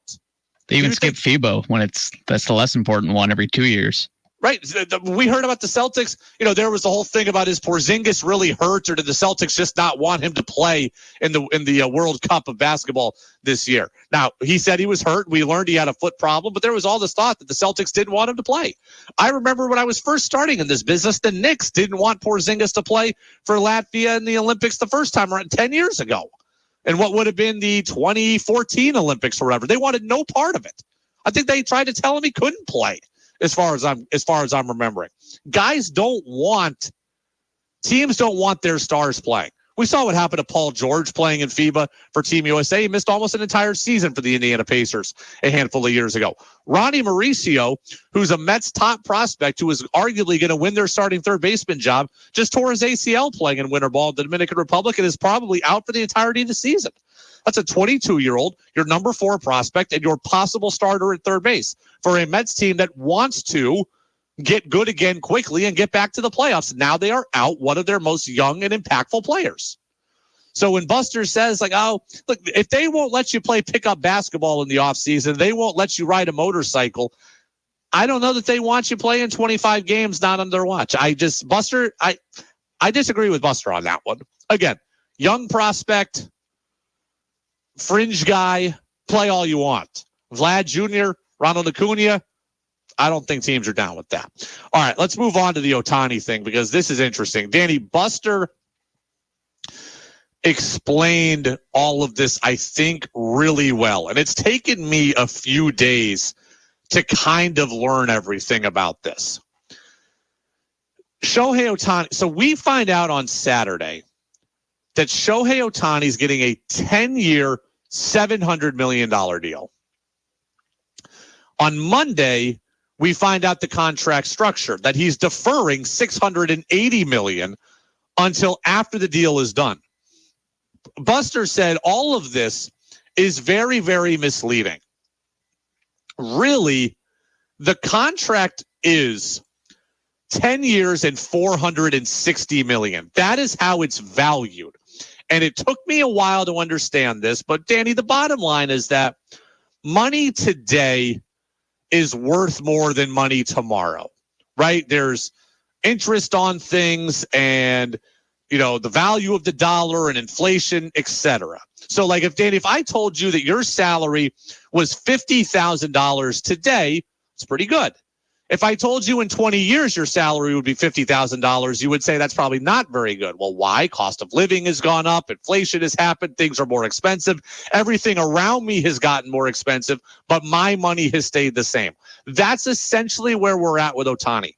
They even skip FIBA when that's the less important one every 2 years. Right. We heard about the Celtics. There was the whole thing about, is Porzingis really hurt, or did the Celtics just not want him to play in the World Cup of basketball this year? Now, he said he was hurt. We learned he had a foot problem, but there was all this thought that the Celtics didn't want him to play. I remember when I was first starting in this business, the Knicks didn't want Porzingis to play for Latvia in the Olympics the first time around 10 years ago. And what would have been the 2014 Olympics or whatever. They wanted no part of it. I think they tried to tell him he couldn't play. As far as I'm remembering, teams don't want their stars playing. We saw what happened to Paul George playing in FIBA for Team USA. He missed almost an entire season for the Indiana Pacers a handful of years ago. Ronnie Mauricio, who's a Mets top prospect who is arguably going to win their starting third baseman job, just tore his ACL playing in winter ball in the Dominican Republic and is probably out for the entirety of the season. That's a 22-year-old, your number 4 prospect, and your possible starter at third base for a Mets team that wants to get good again quickly and get back to the playoffs. Now they are out one of their most young and impactful players. So when Buster says, look, if they won't let you play pickup basketball in the offseason, they won't let you ride a motorcycle, I don't know that they want you playing 25 games not under their watch. I disagree with Buster on that one. Again, young prospect, fringe guy, play all you want. Vlad Jr., Ronald Acuna, I don't think teams are down with that. All right, let's move on to the Ohtani thing because this is interesting. Danny, Buster explained all of this, I think, really well. And it's taken me a few days to kind of learn everything about this. Shohei Ohtani, so we find out on Saturday that Shohei Ohtani is getting a 10-year, $700 million deal. On Monday, we find out the contract structure, that he's deferring $680 million until after the deal is done. Buster said all of this is very, very misleading. Really, the contract is 10 years and $460 million. That is how it's valued. And it took me a while to understand this, but Danny, the bottom line is that money today is worth more than money tomorrow, right? There's interest on things and, the value of the dollar and inflation, etc. So if I told you that your salary was $50,000 today, it's pretty good. If I told you in 20 years your salary would be $50,000, you would say that's probably not very good. Well, why? Cost of living has gone up. Inflation has happened. Things are more expensive. Everything around me has gotten more expensive, but my money has stayed the same. That's essentially where we're at with Ohtani.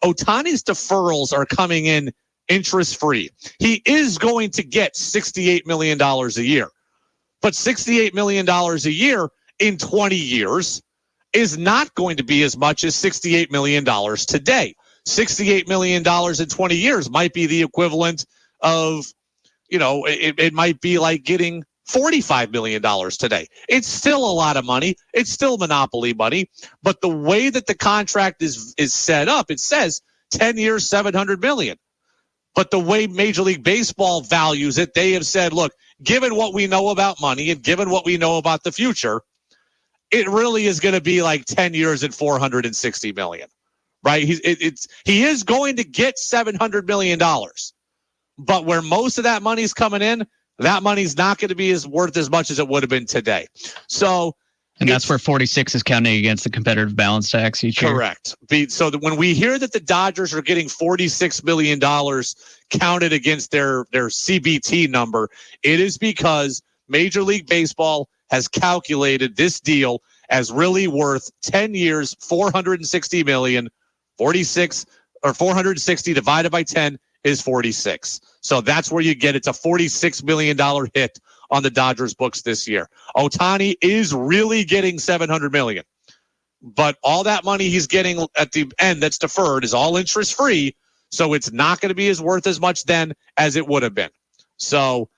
Ohtani's deferrals are coming in interest-free. He is going to get $68 million a year, but $68 million a year in 20 years is not going to be as much as $68 million today. $68 million in 20 years might be the equivalent of, it might be like getting $45 million today. It's still a lot of money. It's still monopoly money. But the way that the contract is set up, it says 10 years, $700 million. But the way Major League Baseball values it, they have said, look, given what we know about money and given what we know about the future, it really is going to be like 10 years and $460 million, right? He is going to get $700 million, but where most of that money's coming in, that money's not going to be worth as much as it would have been today. And that's where 46 is counting against the competitive balance tax each year. Correct. So when we hear that the Dodgers are getting $46 million counted against their CBT number, it is because Major League Baseball has calculated this deal as really worth 10 years, $460 million, 46 or 460 divided by 10 is 46. So that's where you get it's a $46 million hit on the Dodgers books this year. Ohtani is really getting $700 million, but all that money he's getting at the end that's deferred is all interest free. So it's not going to be worth as much then as it would have been. So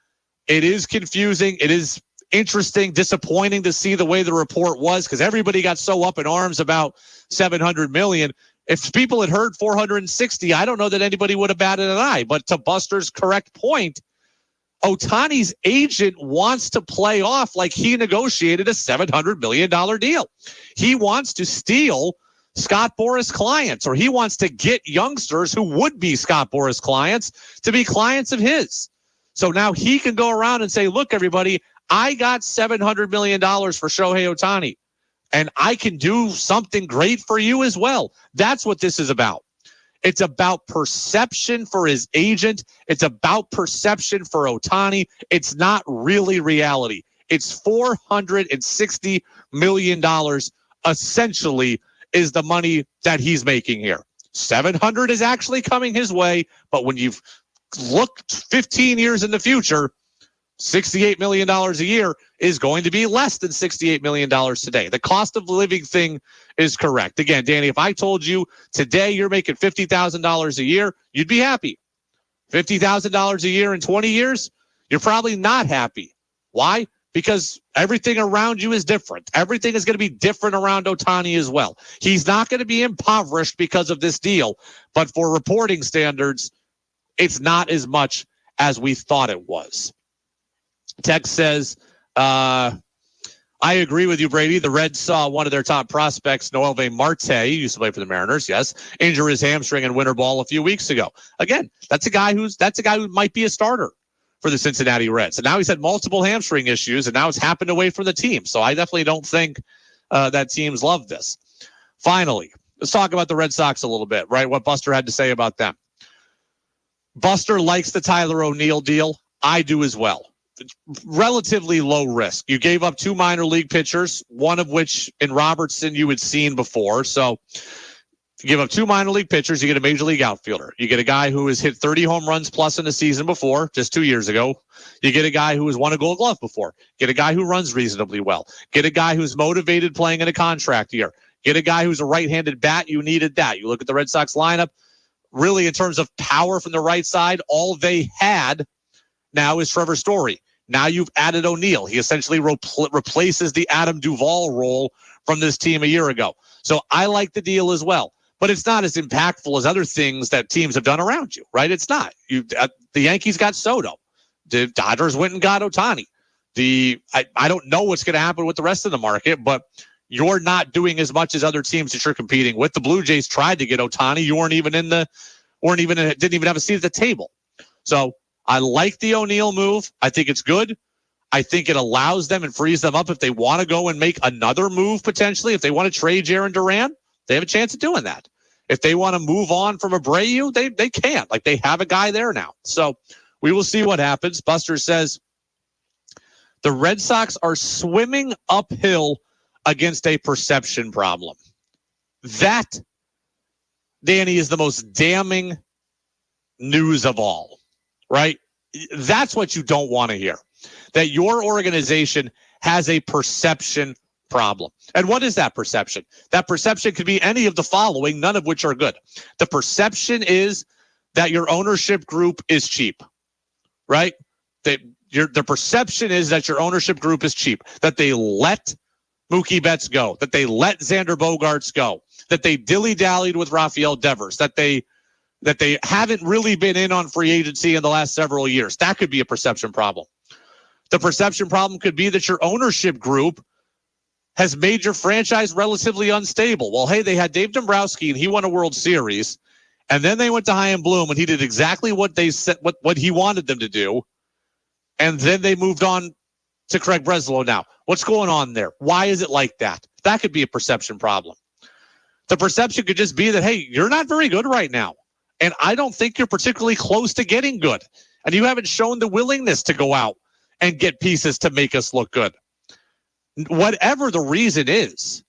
it is confusing. It is interesting, disappointing to see the way the report was because everybody got so up in arms about $700 million. If people had heard 460, I don't know that anybody would have batted an eye. But to Buster's correct point, Ohtani's agent wants to play off like he negotiated a $700 million deal. He wants to steal Scott Boras clients, or he wants to get youngsters who would be Scott Boras clients to be clients of his. So now he can go around and say, look, everybody, I got $700 million for Shohei Ohtani, and I can do something great for you as well. That's what this is about. It's about perception for his agent. It's about perception for Ohtani. It's not really reality. It's $460 million essentially is the money that he's making here. 700 is actually coming his way, but when you've looked 15 years in the future, $68 million a year is going to be less than $68 million today. The cost of living thing is correct. Again, Danny, if I told you today you're making $50,000 a year, you'd be happy. $50,000 a year in 20 years, you're probably not happy. Why? Because everything around you is different. Everything is going to be different around Ohtani as well. He's not going to be impoverished because of this deal, but for reporting standards, it's not as much as we thought it was. Tex says, I agree with you, Brady. The Reds saw one of their top prospects, Noelvi Marte, used to play for the Mariners, yes, injure his hamstring in winter ball a few weeks ago. Again, that's a guy who might be a starter for the Cincinnati Reds. And now he's had multiple hamstring issues, and now it's happened away from the team. So I definitely don't think that teams love this. Finally, let's talk about the Red Sox a little bit, right? What Buster had to say about them. Buster likes the Tyler O'Neill deal. I do as well. It's relatively low risk. You gave up 2 minor league pitchers, one of which in Robertson you had seen before. So if you give up 2 minor league pitchers, you get a major league outfielder. You get a guy who has hit 30 home runs plus in a season before, just 2 years ago. You get a guy who has won a Gold Glove before. Get a guy who runs reasonably well. Get a guy who's motivated playing in a contract year. Get a guy who's a right-handed bat. You needed that. You look at the Red Sox lineup. Really, in terms of power from the right side, all they had now is Trevor Story. Now you've added O'Neill. He essentially replaces the Adam Duvall role from this team a year ago. So I like the deal as well. But it's not as impactful as other things that teams have done around you, right? It's not. The Yankees got Soto. The Dodgers went and got Ohtani. I don't know what's going to happen with the rest of the market, but you're not doing as much as other teams that you're competing with. The Blue Jays tried to get Ohtani. You didn't even have a seat at the table. So I like the O'Neill move. I think it's good. I think it allows them and frees them up if they want to go and make another move potentially. If they want to trade Jarren Duran, they have a chance of doing that. If they want to move on from Abreu, they can. Like, they have a guy there now. So we will see what happens. Buster says the Red Sox are swimming uphill against a perception problem. That, Danny, is the most damning news of all, right? That's what you don't want to hear. That your organization has a perception problem. And what is that perception? That perception could be any of the following, none of which are good. The perception is that your ownership group is cheap, right? The perception is that your ownership group is cheap, that they let Mookie Betts go, that they let Xander Bogaerts go, that they dilly-dallied with Rafael Devers, that they haven't really been in on free agency in the last several years. That could be a perception problem. The perception problem could be that your ownership group has made your franchise relatively unstable. Well, hey, they had Dave Dombrowski and he won a World Series, and then they went to Chaim Bloom and he did exactly what they said, what he wanted them to do, and then they moved on to Craig Breslow now. What's going on there? Why is it like that? That could be a perception problem. The perception could just be that, hey, you're not very good right now, and I don't think you're particularly close to getting good, and you haven't shown the willingness to go out and get pieces to make us look good. Whatever the reason is,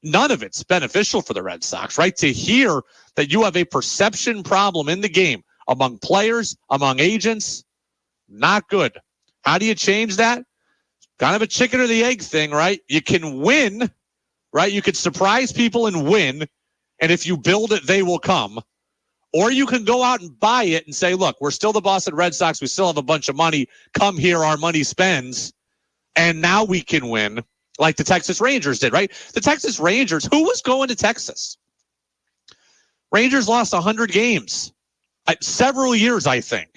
none of it's beneficial for the Red Sox, right? To hear that you have a perception problem in the game among players, among agents, not good. How do you change that? Kind of a chicken or the egg thing, right? You can win, right? You could surprise people and win, and if you build it, they will come. Or you can go out and buy it and say, look, we're still the Boston Red Sox. We still have a bunch of money. Come here, our money spends. And now we can win like the Texas Rangers did, right? The Texas Rangers, who was going to Texas? Rangers lost 100 games. Several years, I think.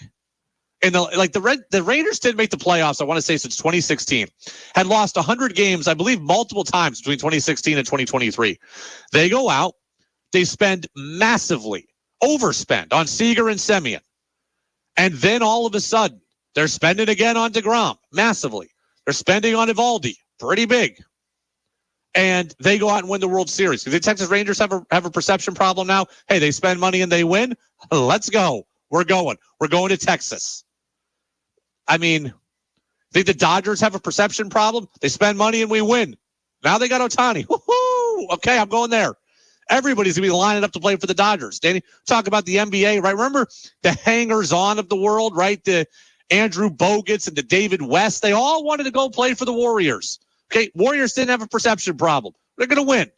And the Rangers didn't make the playoffs, I want to say, since 2016. Had lost 100 games, I believe, multiple times between 2016 and 2023. They go out. they spend massively, overspend on Seager and Semien. And then all of a sudden, they're spending again on DeGrom, massively. They're spending on Eovaldi, pretty big. And they go out and win the World Series. Do the Texas Rangers have a perception problem now? Hey, they spend money and they win? Let's go. We're going. We're going to Texas. I mean, think the Dodgers have a perception problem? They spend money and we win. Now they got Ohtani. Woo-hoo! Okay, I'm going there. Everybody's going to be lining up to play for the Dodgers. Danny, talk about the NBA, right? Remember the hangers-on of the world, right? The Andrew Bogut's and the David West. They all wanted to go play for the Warriors. Okay, Warriors didn't have a perception problem. They're going to win.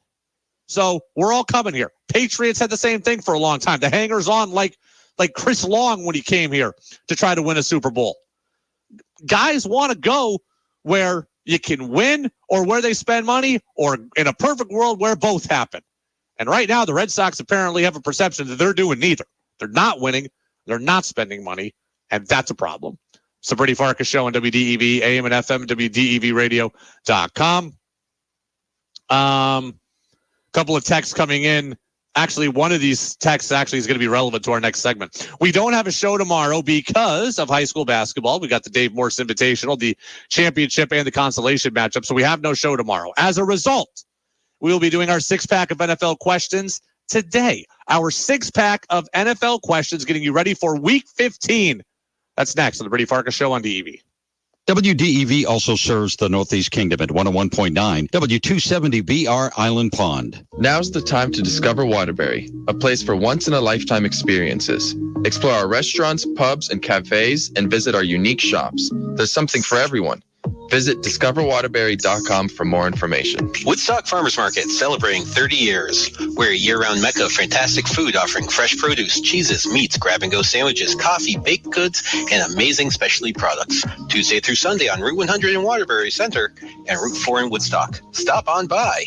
So we're all coming here. Patriots had the same thing for a long time. The hangers-on like Chris Long when he came here to try to win a Super Bowl. Guys want to go where you can win or where they spend money, or in a perfect world where both happen. And right now, the Red Sox apparently have a perception that they're doing neither. They're not winning. They're not spending money. And that's a problem. It's the Brady Farkas Show on WDEV, AM and FM, WDEVradio.com. Couple of texts coming in. Actually, one of these texts actually is going to be relevant to our next segment. We don't have a show tomorrow because of high school basketball. We got the Dave Morse Invitational, the championship and the consolation matchup. So we have no show tomorrow. As a result, we will be doing our six-pack of NFL questions today. Our six-pack of NFL questions getting you ready for Week 15. That's next on the Brady Farkas Show on DEV. WDEV also serves the Northeast Kingdom at 101.9 W270BR Island Pond. Now's the time to discover Waterbury, a place for once-in-a-lifetime experiences. Explore our restaurants, pubs, and cafes, and visit our unique shops. There's something for everyone. Visit discoverwaterbury.com for more information. Woodstock Farmers Market celebrating 30 years. We're a year-round mecca of fantastic food offering fresh produce, cheeses, meats, grab-and-go sandwiches, coffee, baked goods, and amazing specialty products. Tuesday through Sunday on Route 100 in Waterbury Center and Route 4 in Woodstock. Stop on by.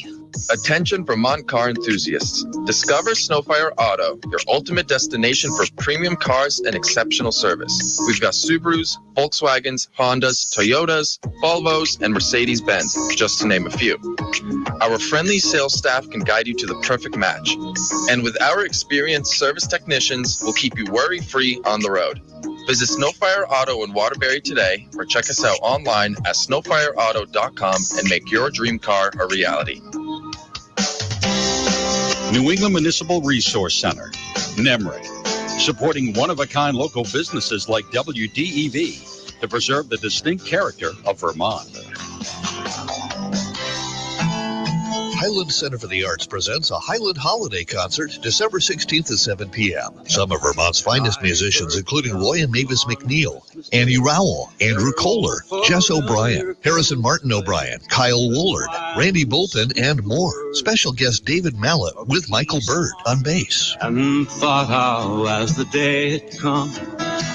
Attention Vermont car enthusiasts. Discover Snowfire Auto, your ultimate destination for premium cars and exceptional service. We've got Subarus, Volkswagens, Hondas, Toyotas, Volvos, and Mercedes-Benz, just to name a few. Our friendly sales staff can guide you to the perfect match. And with our experienced service technicians, we'll keep you worry-free on the road. Visit Snowfire Auto in Waterbury today or check us out online at snowfireauto.com and make your dream car a reality. New England Municipal Resource Center, NEMRIC, supporting one-of-a-kind local businesses like WDEV to preserve the distinct character of Vermont. Highland Center for the Arts presents a Highland Holiday Concert December 16th at 7 p.m. Some of Vermont's finest musicians, including Roy and Mavis McNeil, Annie Rowell, Andrew Kohler, Jess O'Brien, Harrison Martin O'Brien, Kyle Woolard, Randy Bolton, and more. Special guest David Mallet with Michael Bird on bass. And thought how as the day had come,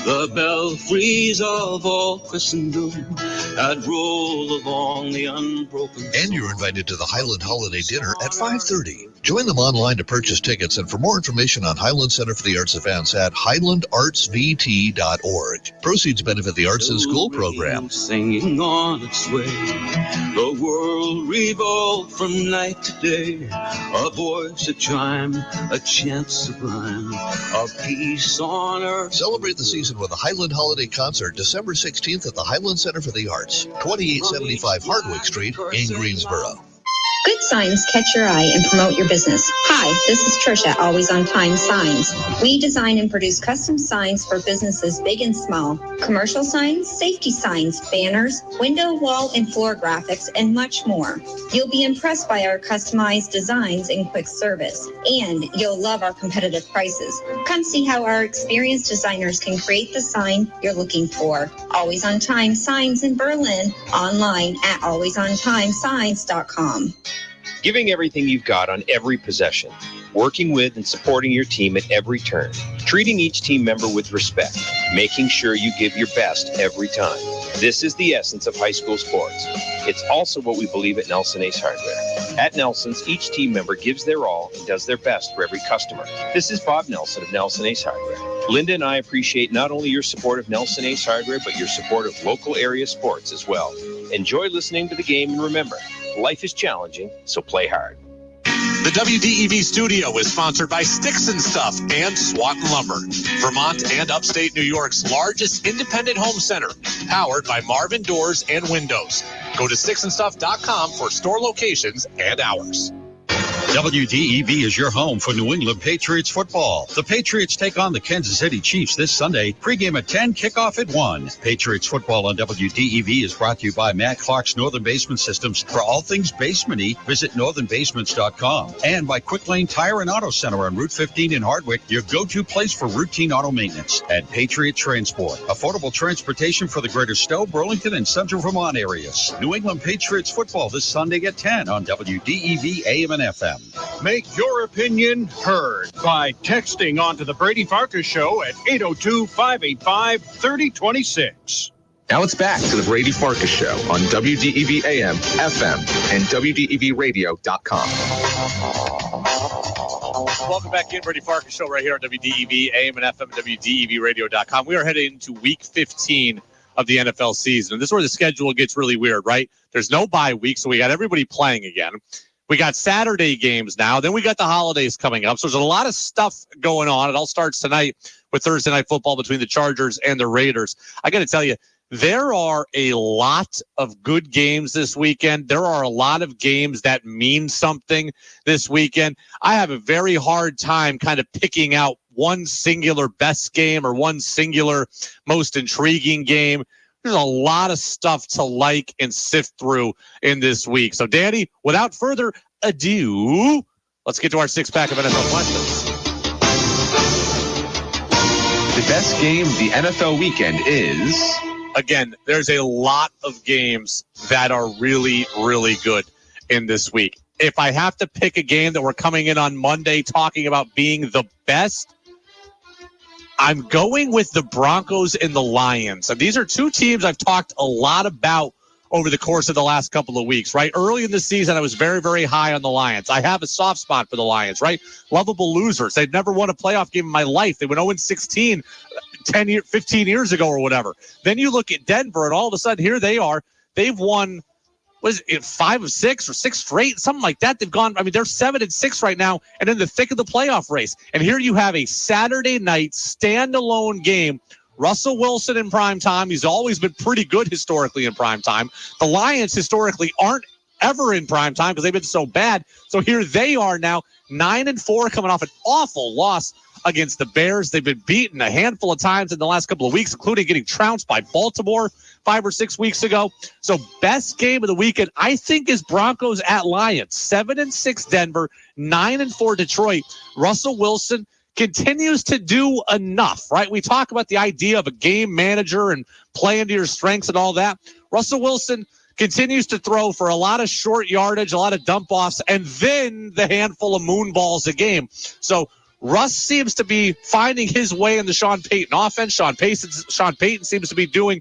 the belfries of all Christendom had rolled along the unbroken. And you're invited to the Highland Holiday Dinner at 5:30. Join them online to purchase tickets, and for more information on Highland Center for the Arts events at highlandartsvt.org. Proceeds benefit the Arts in School program. Singing on its way, the world revolved from night to day. A voice, a chime, a chant sublime, of peace on earth. Celebrate the season with a Highland Holiday Concert December 16th at the Highland Center for the Arts, 2875 Hardwick Street in Greensboro. Good signs catch your eye and promote your business. Hi, this is Trish at Always On Time Signs. We design and produce custom signs for businesses big and small. Commercial signs, safety signs, banners, window, wall, and floor graphics, and much more. You'll be impressed by our customized designs and quick service. And you'll love our competitive prices. Come see how our experienced designers can create the sign you're looking for. Always On Time Signs in Berlin. Online at alwaysontimesigns.com. Giving everything you've got on every possession, working with and supporting your team at every turn, treating each team member with respect, making sure you give your best every time. This is the essence of high school sports. It's also what we believe at Nelson Ace Hardware. At Nelson's, each team member gives their all and does their best for every customer. This is Bob Nelson of Nelson Ace Hardware. Linda and I appreciate not only your support of Nelson Ace Hardware, but your support of local area sports as well. Enjoy listening to the game, and remember, life is challenging, so play hard. The WDEV studio is sponsored by Sticks and Stuff and Swanton Lumber, Vermont and upstate New York's largest independent home center, powered by Marvin Doors and Windows. Go to sticksandstuff.com for store locations and hours. WDEV is your home for New England Patriots football. The Patriots take on the Kansas City Chiefs this Sunday. Pregame at 10, kickoff at 1. Patriots football on WDEV is brought to you by Matt Clark's Northern Basement Systems. For all things basement-y, visit northernbasements.com. And by Quick Lane Tire and Auto Center on Route 15 in Hardwick, your go-to place for routine auto maintenance. And Patriot Transport, affordable transportation for the greater Stowe, Burlington, and Central Vermont areas. New England Patriots football this Sunday at 10 on WDEV AM and FM. Make your opinion heard by texting onto the Brady Farkas Show at 802-585-3026. Now it's back to the Brady Farkas Show on WDEV AM, FM, and WDEVradio.com. Welcome back in, Brady Farkas Show right here on WDEV AM and FM, WDEVradio.com. We are heading into week 15 of the NFL season. And this is where the schedule gets really weird, right? There's no bye week, so we got everybody playing again. We got Saturday games now. Then we got the holidays coming up. So there's a lot of stuff going on. It all starts tonight with Thursday Night Football between the Chargers and the Raiders. I got to tell you, there are a lot of good games this weekend. There are a lot of games that mean something this weekend. I have a very hard time kind of picking out one singular best game or one singular most intriguing game. There's a lot of stuff to like and sift through in this week. So, Danny, without further ado, let's get to our six-pack of NFL questions. The best game of the NFL weekend is... Again, there's a lot of games that are really, really good in this week. If I have to pick a game that we're coming in on Monday talking about being the best, I'm going with the Broncos and the Lions. And these are two teams I've talked a lot about over the course of the last couple of weeks, right? Early in the season, I was very, very high on the Lions. I have a soft spot for the Lions, right? Lovable losers. They'd never won a playoff game in my life. They went 0-16 15 years ago or whatever. Then you look at Denver, and all of a sudden, here they are. They've won, what is it, 5 of 6 or 6 straight, something like that. They've gone, they're 7-6 right now and in the thick of the playoff race. And here you have a Saturday night standalone game. Russell Wilson in prime time. He's always been pretty good historically in prime time. The Lions historically aren't ever in prime time because they've been so bad. So here they are now, 9-4, coming off an awful loss against the Bears. They've been beaten a handful of times in the last couple of weeks, including getting trounced by Baltimore 5 or 6 weeks ago. So best game of the weekend, I think, is Broncos at Lions. 7-6 Denver, 9-4 Detroit. Russell Wilson continues to do enough, right? We talk about the idea of a game manager and playing to your strengths and all that. Russell Wilson continues to throw for a lot of short yardage, a lot of dump offs, and then the handful of moon balls a game. So Russ seems to be finding his way in the Sean Payton offense. Sean Payton seems to be doing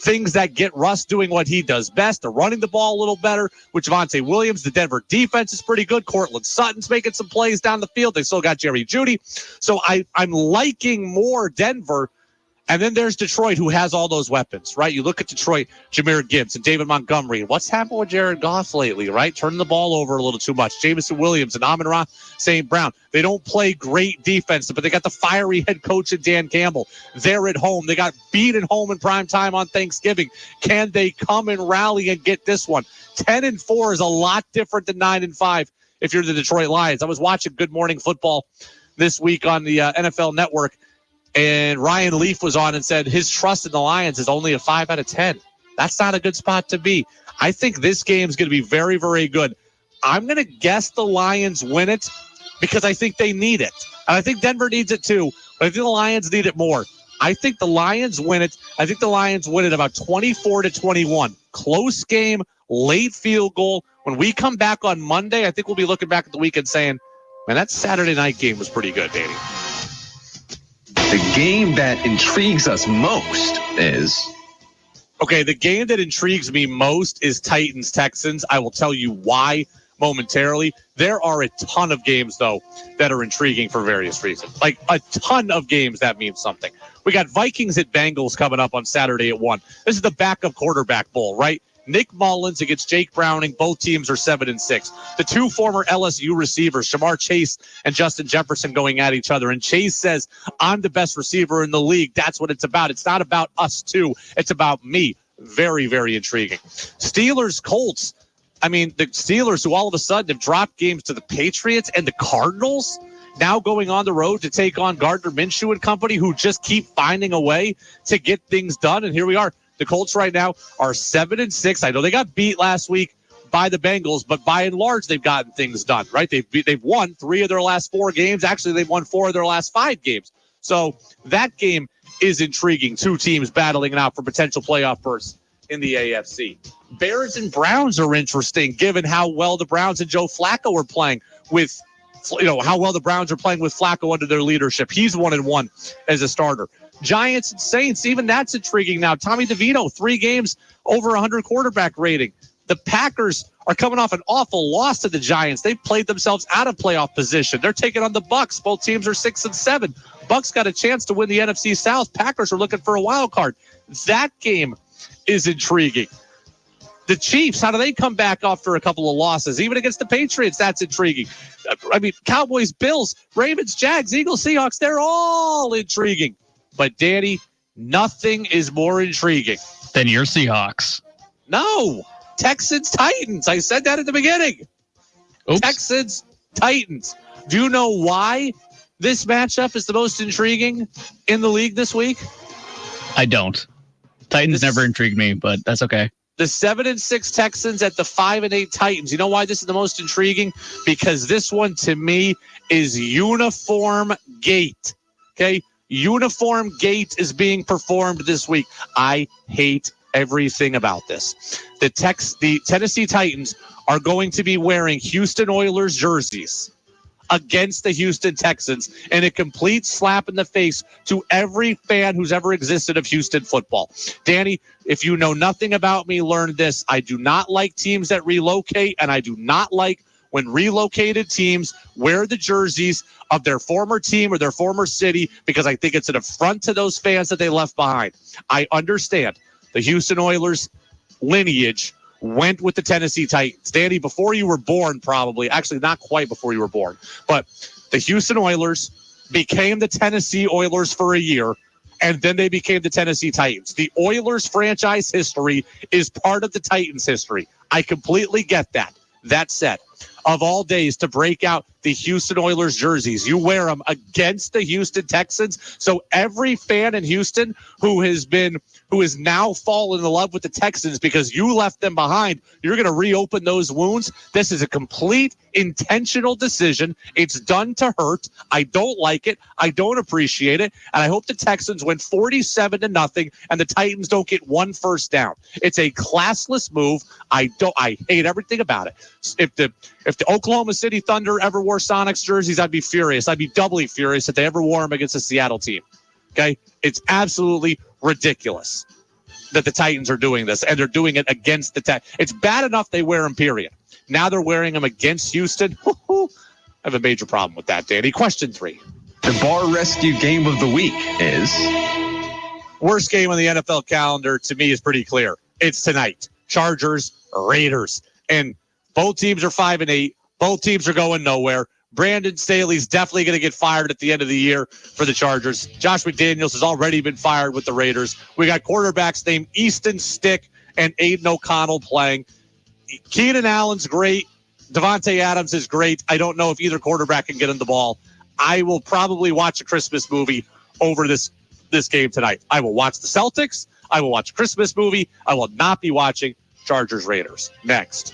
things that get Russ doing what he does best. They're running the ball a little better with Javonte Williams. The Denver defense is pretty good. Cortland Sutton's making some plays down the field. They still got Jerry Jeudy. So I'm liking more Denver. And then there's Detroit, who has all those weapons, right? You look at Detroit, Jahmyr Gibbs and David Montgomery. What's happened with Jared Goff lately, right? Turning the ball over a little too much. Jameson Williams and Amon-Ra St. Brown. They don't play great defense, but they got the fiery head coach in Dan Campbell. They're at home. They got beat at home in prime time on Thanksgiving. Can they come and rally and get this one? 10-4 is a lot different than 9-5 if you're the Detroit Lions. I was watching Good Morning Football this week on the NFL Network, and Ryan Leaf was on and said his trust in the Lions is only a 5 out of 10. That's not a good spot to be. I think this game is going to be very, very good. I'm going to guess the Lions win it because I think they need it. And I think Denver needs it too, but I think the Lions need it more. I think the Lions win it. I think the Lions win it about 24-21. Close game, late field goal. When we come back on Monday, I think we'll be looking back at the weekend saying, man, that Saturday night game was pretty good, Danny. The game that intrigues us most is... Okay, the game that intrigues me most is Titans-Texans. I will tell you why momentarily. There are a ton of games, though, that are intriguing for various reasons. Like, a ton of games that means something. We got Vikings at Bengals coming up on Saturday at 1. This is the backup quarterback bowl, right? Nick Mullins against Jake Browning. Both teams are 7-6. The two former LSU receivers, Shamar Chase and Justin Jefferson, going at each other. And Chase says, I'm the best receiver in the league. That's what it's about. It's not about us two. It's about me. Very, very intriguing. Steelers, Colts. I mean, the Steelers, who all of a sudden have dropped games to the Patriots and the Cardinals, now going on the road to take on Gardner Minshew and company, who just keep finding a way to get things done. And here we are. The Colts right now are 7-6. I know they got beat last week by the Bengals, but by and large, they've gotten things done, right? They've won 3 of their last 4 games. Actually, they've won 4 of their last 5 games. So that game is intriguing. 2 teams battling it out for potential playoff berths in the AFC. Bears and Browns are interesting, given how well the Browns and Joe Flacco are playing with, how well the Browns are playing with Flacco under their leadership. He's 1-1 as a starter. Giants and Saints, even that's intriguing now. Tommy DeVito, 3 games, over 100 quarterback rating. The Packers are coming off an awful loss to the Giants. They've played themselves out of playoff position. They're taking on the Bucs. Both teams are 6-7. Bucs got a chance to win the NFC South. Packers are looking for a wild card. That game is intriguing. The Chiefs, how do they come back after a couple of losses? Even against the Patriots, that's intriguing. I mean, Cowboys, Bills, Ravens, Jags, Eagles, Seahawks, they're all intriguing. But, Danny, nothing is more intriguing than your Seahawks. No. Texans, Titans. I said that at the beginning. Oops. Texans, Titans. Do you know why this matchup is the most intriguing in the league this week? I don't. Titans never intrigued me, but that's okay. The 7-6 Texans at the 5-8 Titans. You know why this is the most intriguing? Because this one, to me, is uniform gate. Okay? Uniform gate is being performed this week. I hate everything about this. The Tennessee Titans are going to be wearing Houston Oilers jerseys against the Houston Texans in a complete slap in the face to every fan who's ever existed of Houston football. Danny, if you know nothing about me, learn this. I do not like teams that relocate, and I do not like when relocated teams wear the jerseys of their former team or their former city, because I think it's an affront to those fans that they left behind. I understand the Houston Oilers lineage went with the Tennessee Titans. Danny, before you were born, probably, actually not quite before you were born, but the Houston Oilers became the Tennessee Oilers for a year, and then they became the Tennessee Titans. The Oilers franchise history is part of the Titans history. I completely get that. That said, of all days to break out the Houston Oilers jerseys, you wear them against the Houston Texans. So every fan in Houston who has now fallen in love with the Texans because you left them behind, you're going to reopen those wounds. This is a complete intentional decision. It's done to hurt. I don't like it. I don't appreciate it. And I hope the Texans win 47-0 and the Titans don't get 1 first down. It's a classless move. I hate everything about it. If the Oklahoma City Thunder ever wore Sonics jerseys, I'd be furious. I'd be doubly furious if they ever wore them against a Seattle team. Okay? It's absolutely ridiculous that the Titans are doing this, and they're doing it against the Titans. It's bad enough they wear them, period. Now they're wearing them against Houston. I have a major problem with that, Danny. Question 3. The bar rescue game of the week is... Worst game on the NFL calendar, to me, is pretty clear. It's tonight. Chargers, Raiders. And both teams are 5-8. Both teams are going nowhere. Brandon Staley's definitely going to get fired at the end of the year for the Chargers. Josh McDaniels has already been fired with the Raiders. We got quarterbacks named Easton Stick and Aiden O'Connell playing. Keenan Allen's great. Devontae Adams is great. I don't know if either quarterback can get him the ball. I will probably watch a Christmas movie over this game tonight. I will watch the Celtics. I will watch a Christmas movie. I will not be watching Chargers Raiders. Next.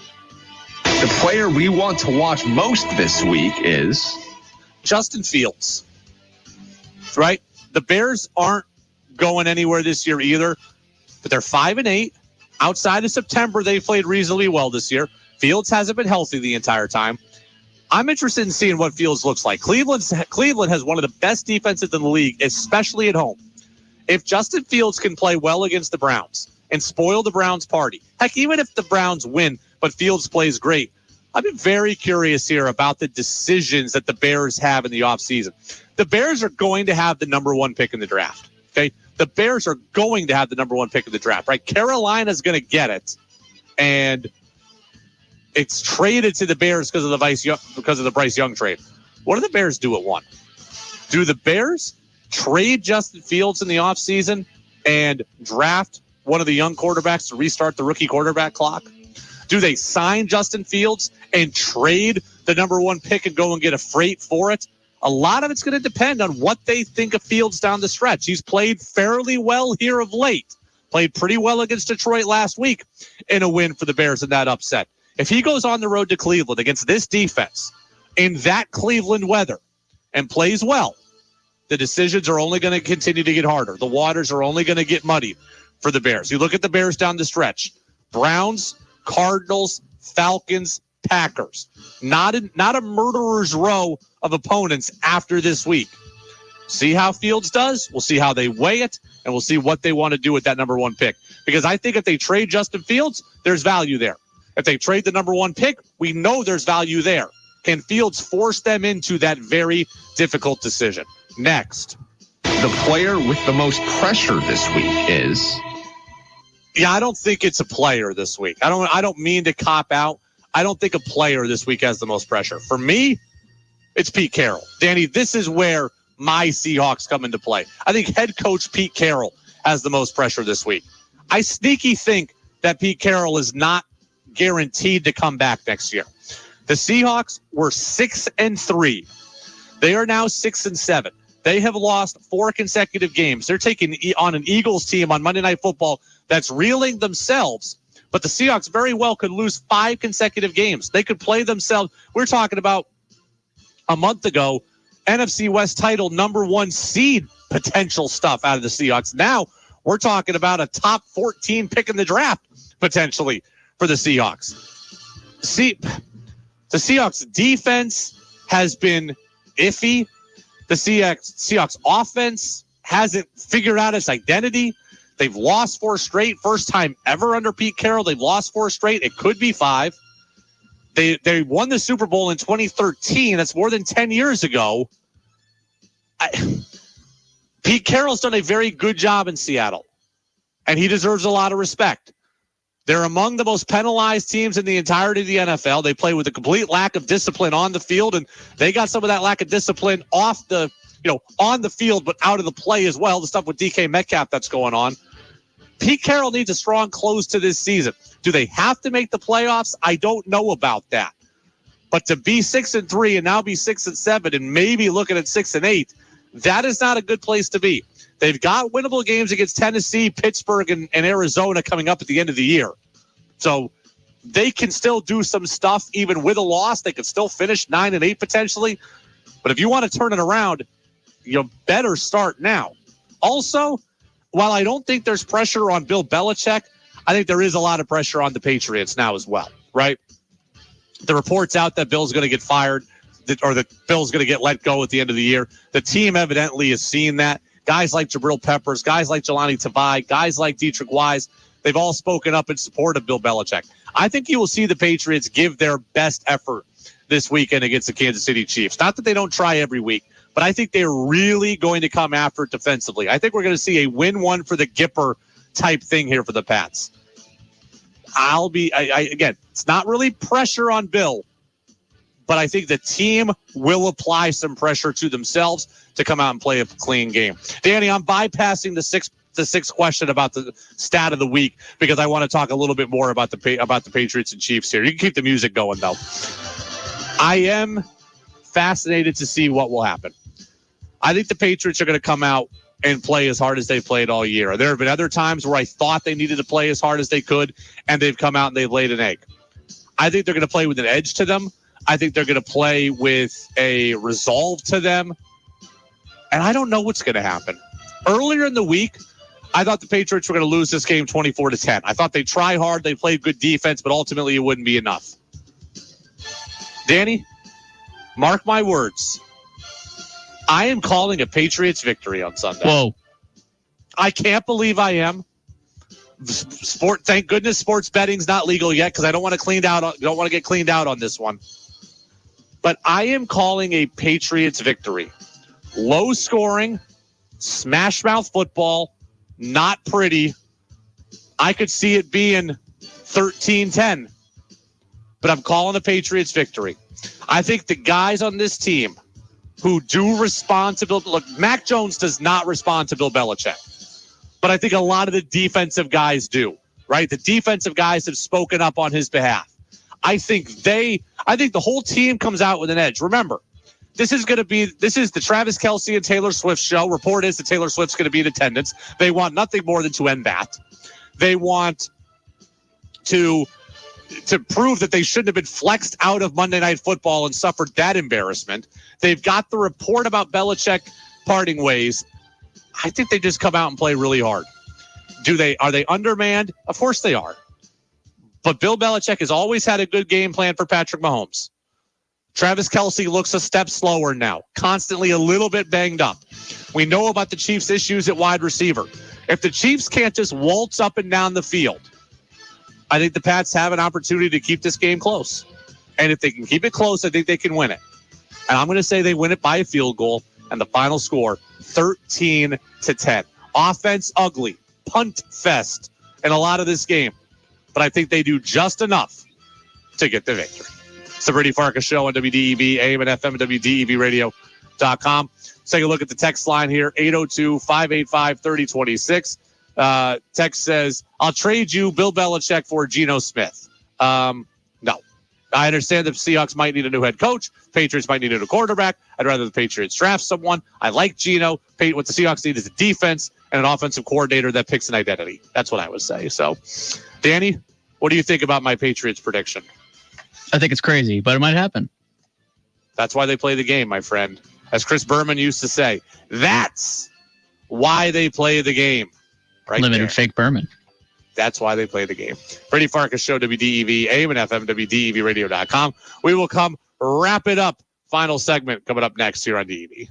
The player we want to watch most this week is Justin Fields. Right? The Bears aren't going anywhere this year either, but they're 5-8. Outside of September, they played reasonably well this year. Fields hasn't been healthy the entire time. I'm interested in seeing what Fields looks like. Cleveland has one of the best defenses in the league, especially at home. If Justin Fields can play well against the Browns and spoil the Browns' party, heck, even if the Browns win, but Fields plays great, I've been very curious here about the decisions that the Bears have in the offseason. The Bears are going to have the number 1 pick in the draft, okay? The Bears are going to have the number 1 pick in the draft, right? Carolina's going to get it. and it's traded to the Bears because of the Bryce Young trade. What do the Bears do at 1? Do the Bears trade Justin Fields in the offseason and draft one of the young quarterbacks to restart the rookie quarterback clock? Do they sign Justin Fields and trade the number 1 pick and go and get a freight for it? A lot of it's going to depend on what they think of Fields down the stretch. He's played fairly well here of late. Played pretty well against Detroit last week in a win for the Bears in that upset. If he goes on the road to Cleveland against this defense in that Cleveland weather and plays well, the decisions are only going to continue to get harder. The waters are only going to get muddy for the Bears. You look at the Bears down the stretch. Browns, Cardinals, Falcons, Packers. Not a murderer's row of opponents after this week. See how Fields does. We'll see how they weigh it, and we'll see what they want to do with that number 1 pick. Because I think if they trade Justin Fields, there's value there. If they trade the number 1 pick, we know there's value there. Can Fields force them into that very difficult decision? Next. The player with the most pressure this week is... Yeah, I don't think it's a player this week. I don't mean to cop out. I don't think a player this week has the most pressure. For me, it's Pete Carroll. Danny, this is where my Seahawks come into play. I think head coach Pete Carroll has the most pressure this week. I sneaky think that Pete Carroll is not guaranteed to come back next year. The Seahawks were 6-3. They are now 6-7. They have lost 4 consecutive games. They're taking on an Eagles team on Monday Night Football that's reeling themselves. But the Seahawks very well could lose 5 consecutive games. They could play themselves. We're talking about a month ago, NFC West title number 1 seed potential stuff out of the Seahawks. Now we're talking about a top 14 pick in the draft potentially for the Seahawks. See, the Seahawks defense has been iffy. The Seahawks offense hasn't figured out its identity. They've lost 4 straight. First time ever under Pete Carroll. They've lost 4 straight. It could be 5. They won the Super Bowl in 2013. That's more than 10 years ago. Pete Carroll's done a very good job in Seattle, and he deserves a lot of respect. They're among the most penalized teams in the entirety of the NFL. They play with a complete lack of discipline on the field, and they got some of that lack of discipline on the field, but out of the play as well. The stuff with DK Metcalf that's going on. Pete Carroll needs a strong close to this season. Do they have to make the playoffs? I don't know about that. But to be 6-3 and now be 6-7 and maybe looking at 6-8, that is not a good place to be. They've got winnable games against Tennessee, Pittsburgh, and Arizona coming up at the end of the year. So they can still do some stuff even with a loss. They could still finish 9-8 potentially. But if you want to turn it around, you better start now. Also, while I don't think there's pressure on Bill Belichick, I think there is a lot of pressure on the Patriots now as well, right? The report's out that Bill's going to get fired or that Bill's going to get let go at the end of the year. The team evidently has seen that. Guys like Jabril Peppers, guys like Jelani Tavai, guys like Dietrich Wise, they've all spoken up in support of Bill Belichick. I think you will see the Patriots give their best effort this weekend against the Kansas City Chiefs. Not that they don't try every week, but I think they're really going to come after it defensively. I think we're going to see a win one for the Gipper type thing here for the Pats. Again, it's not really pressure on Bill, but I think the team will apply some pressure to themselves to come out and play a clean game. Danny, I'm bypassing the sixth question about the stat of the week because I want to talk a little bit more about the Patriots and Chiefs here. You can keep the music going, though. I am fascinated to see what will happen. I think the Patriots are going to come out and play as hard as they played all year. There have been other times where I thought they needed to play as hard as they could, and they've come out and they've laid an egg. I think they're going to play with an edge to them. I think they're going to play with a resolve to them. And I don't know what's going to happen. Earlier in the week, I thought the Patriots were going to lose this game 24-10. I thought they'd try hard, they played good defense, but ultimately it wouldn't be enough. Danny, mark my words. I am calling a Patriots victory on Sunday. Whoa. I can't believe I am. Thank goodness sports betting's not legal yet because I don't want to get cleaned out on this one. But I am calling a Patriots victory. Low scoring, smash mouth football, not pretty. I could see it being 13-10. But I'm calling the Patriots victory. I think the guys on this team who do respond to Bill, look, Mac Jones does not respond to Bill Belichick, but I think a lot of the defensive guys do, right? The defensive guys have spoken up on his behalf. I think the whole team comes out with an edge. Remember, this is the Travis Kelce and Taylor Swift show. Report is that Taylor Swift's going to be in attendance. They want nothing more than to end that. They want to prove that they shouldn't have been flexed out of Monday Night Football and suffered that embarrassment. They've got the report about Belichick parting ways. I think they just come out and play really hard. Are they undermanned? Of course they are. But Bill Belichick has always had a good game plan for Patrick Mahomes. Travis Kelce looks a step slower now, constantly a little bit banged up. We know about the Chiefs' issues at wide receiver. If the Chiefs can't just waltz up and down the field, I think the Pats have an opportunity to keep this game close. And if they can keep it close, I think they can win it. And I'm going to say they win it by a field goal, and the final score, 13-10. Offense ugly, punt fest in a lot of this game. But I think they do just enough to get the victory. It's the Brady Farkas Show on WDEV, AM and FM, and WDEVradio.com. Let's take a look at the text line here, 802-585-3026. Text says, I'll trade you Bill Belichick for Geno Smith. No. I understand the Seahawks might need a new head coach. Patriots might need a new quarterback. I'd rather the Patriots draft someone. I like Geno. What the Seahawks need is a defense and an offensive coordinator that picks an identity. That's what I would say. So, Danny, what do you think about my Patriots prediction? I think it's crazy, but it might happen. That's why they play the game, my friend. As Chris Berman used to say, that's why they play the game. Right Limited there. fake Berman. That's why they play the game. Brady Farkas Show, WDEV, AM and FM, WDEVradio.com. We will come wrap it up. Final segment coming up next here on DEV.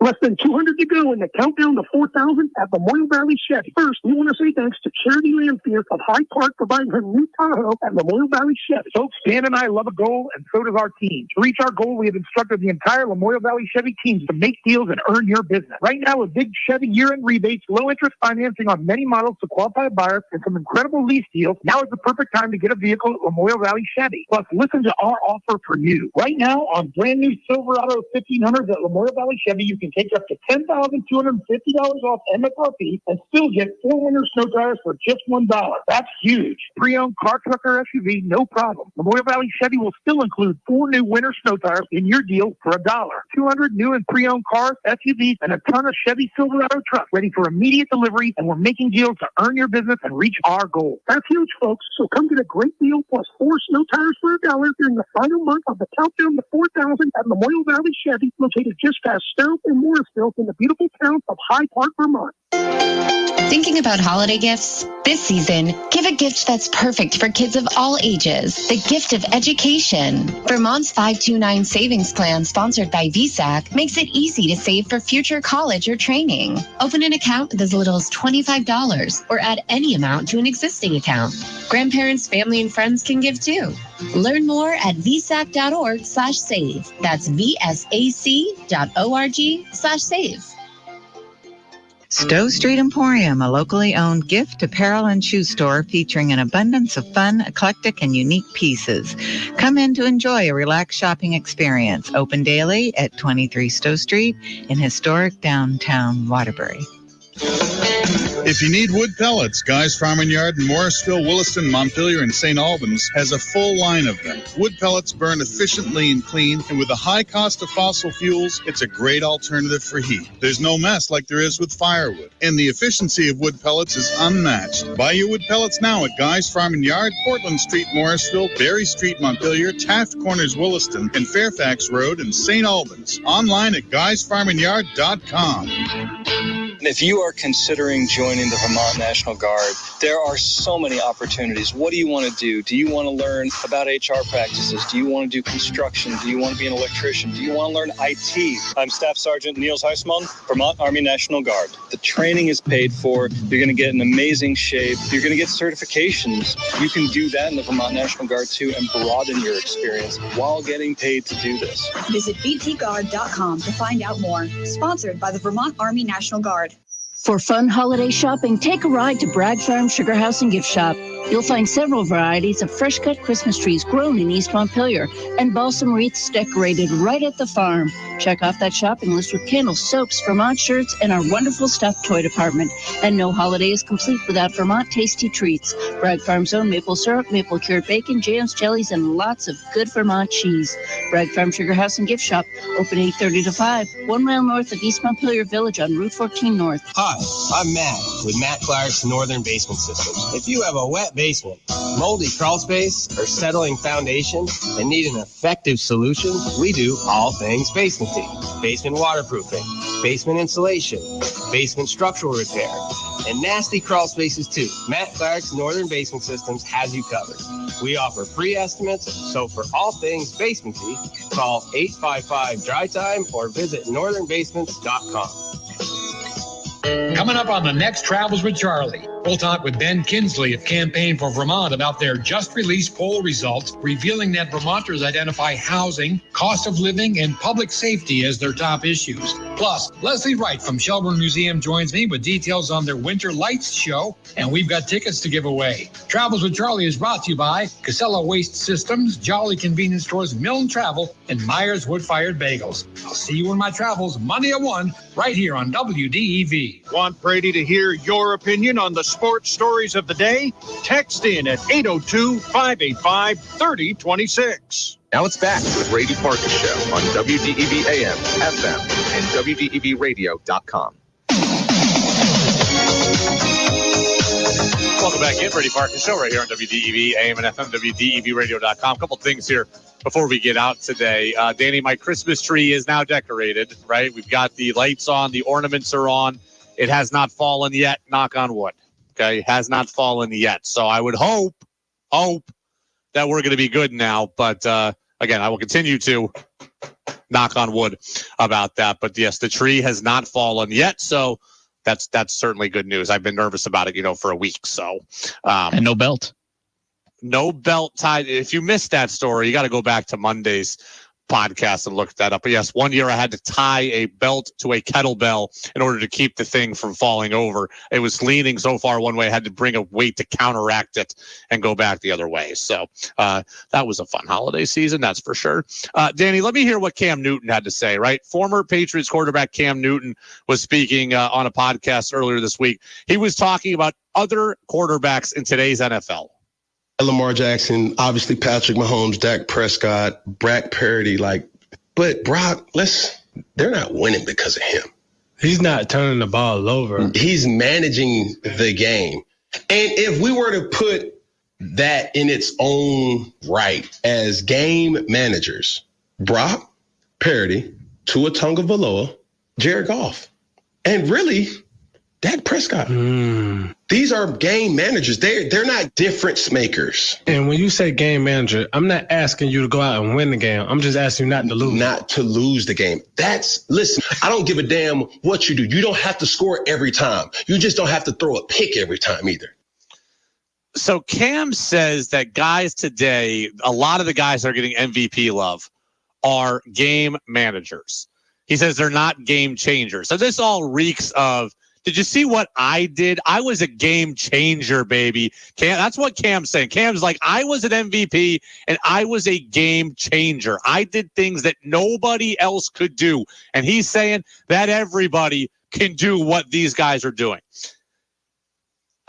Less than 200 to go in the countdown to 4,000 at Memorial Valley Chevy. First, we want to say thanks to Charity Lamphere of Hyde Park providing her new Tahoe at Memorial Valley Chevy. Folks, Dan and I love a goal, and so does our team. To reach our goal, we have instructed the entire Memorial Valley Chevy teams to make deals and earn your business. Right now, with big Chevy year-end rebates, low-interest financing on many models to qualified buyers, and some incredible lease deals, now is the perfect time to get a vehicle at Memorial Valley Chevy. Plus, listen to our offer for you. Right now, on brand-new Silverado 1500s at Memorial Valley Chevy, you can take up to $10,250 off MSRP and still get 4 winter snow tires for just $1. That's huge. Pre-owned car, truck, or SUV, no problem. Memorial Valley Chevy will still include 4 new winter snow tires in your deal for $1. 200 new and pre-owned cars, SUVs, and a ton of Chevy Silverado trucks ready for immediate delivery, and we're making deals to earn your business and reach our goal. That's huge, folks. So come get a great deal plus 4 snow tires for $1 during the final month of the countdown to 4,000 at Memorial Valley Chevy, located just past Stowe and Morrisville in the beautiful town of Hyde Park, Vermont. Thinking about holiday gifts? This season, give a gift that's perfect for kids of all ages. The gift of education. Vermont's 529 savings plan, sponsored by VSAC, makes it easy to save for future college or training. Open an account with as little as $25 or add any amount to an existing account. Grandparents, family, and friends can give too. Learn more at vsac.org/save. That's vsac.org/save. Stowe Street Emporium, a locally owned gift, apparel, and shoe store featuring an abundance of fun, eclectic, and unique pieces. Come in to enjoy a relaxed shopping experience. Open daily at 23 Stowe Street in historic downtown Waterbury. If you need wood pellets, Guy's Farm and Yard in Morrisville, Williston, Montpelier, and St. Albans has a full line of them. Wood pellets burn efficiently and clean, and with the high cost of fossil fuels, it's a great alternative for heat. There's no mess like there is with firewood, and the efficiency of wood pellets is unmatched. Buy your wood pellets now at Guy's Farm and Yard, Portland Street, Morrisville, Berry Street, Montpelier, Taft Corners, Williston, and Fairfax Road in St. Albans. Online at guysfarmandyard.com. If you are considering joining the Vermont National Guard, there are so many opportunities. What do you want to do? Do you want to learn about HR practices? Do you want to do construction? Do you want to be an electrician? Do you want to learn IT? I'm Staff Sergeant Niels Huisman, Vermont Army National Guard. The training is paid for. You're going to get in amazing shape. You're going to get certifications. You can do that in the Vermont National Guard too and broaden your experience while getting paid to do this. Visit vtguard.com to find out more. Sponsored by the Vermont Army National Guard. For fun holiday shopping, take a ride to Bragg Farm Sugar House and Gift Shop. You'll find several varieties of fresh-cut Christmas trees grown in East Montpelier and balsam wreaths decorated right at the farm. Check off that shopping list with candles, soaps, Vermont shirts, and our wonderful stuffed toy department. And no holiday is complete without Vermont tasty treats. Bragg Farm's own maple syrup, maple cured bacon, jams, jellies, and lots of good Vermont cheese. Bragg Farm Sugar House and Gift Shop, open 8:30 to 5, 1 mile north of East Montpelier Village on Route 14 North. Hi, I'm Matt with Matt Clark's Northern Basement Systems. If you have a wet basement, moldy crawl space, or settling foundation and need an effective solution, we do all things basementing. Basement waterproofing, basement insulation, basement structural repair, and nasty crawl spaces too. Matt Clark's Northern Basement Systems has you covered. We offer free estimates, so for all things basementy, call 855-DRY-TIME or visit northernbasements.com. Coming up on the next Travels with Charlie, we'll talk with Ben Kinsley of Campaign for Vermont about their just-released poll results, revealing that Vermonters identify housing, cost of living, and public safety as their top issues. Plus, Leslie Wright from Shelburne Museum joins me with details on their Winter Lights show, and we've got tickets to give away. Travels with Charlie is brought to you by Casella Waste Systems, Jolly Convenience Stores, Milne Travel, and Myers Wood-Fired Bagels. I'll see you in my travels Monday at 1, right here on WDEV. Want Brady to hear your opinion on the sports stories of the day? Text in at 802-585-3026. Now it's back to the Brady Farkas Show on WDEV AM, FM, and WDEVradio.com. Welcome back in, Brady Farkas Show, right here on WDEV AM and FM, WDEVradio.com. A couple things here before we get out today. Danny, my Christmas tree is now decorated, right? We've got the lights on, the ornaments are on. It has not fallen yet, knock on wood. Okay, it has not fallen yet. So I would hope that we're going to be good now. But again, I will continue to knock on wood about that. But yes, the tree has not fallen yet. So that's certainly good news. I've been nervous about it, for a week. So and no belt. No belt tied. If you missed that story, you got to go back to Monday's podcast and look that up. But yes, one year I had to tie a belt to a kettlebell in order to keep the thing from falling over. It was leaning so far one way, I had to bring a weight to counteract it and go back the other way. So that was a fun holiday season, that's for sure. Danny, let me hear what Cam Newton had to say, right? Former Patriots quarterback Cam Newton was speaking on a podcast earlier this week. He was talking about other quarterbacks in today's NFL. Lamar Jackson, obviously Patrick Mahomes, Dak Prescott, Brock Purdy, but Brock, they're not winning because of him. He's not turning the ball over. He's managing the game. And if we were to put that in its own right as game managers, Brock Purdy, Tua Tagovailoa, Jared Goff, and really Dak Prescott. These are game managers. They're not difference makers. And when you say game manager, I'm not asking you to go out and win the game. I'm just asking you not to lose. Not to lose the game. Listen, I don't give a damn what you do. You don't have to score every time. You just don't have to throw a pick every time either. So Cam says that guys today, a lot of the guys that are getting MVP love are game managers. He says they're not game changers. So this all reeks of, did you see what I did? I was a game changer, baby. Cam, that's what Cam's saying. Cam's like, I was an MVP and I was a game changer. I did things that nobody else could do. And he's saying that everybody can do what these guys are doing.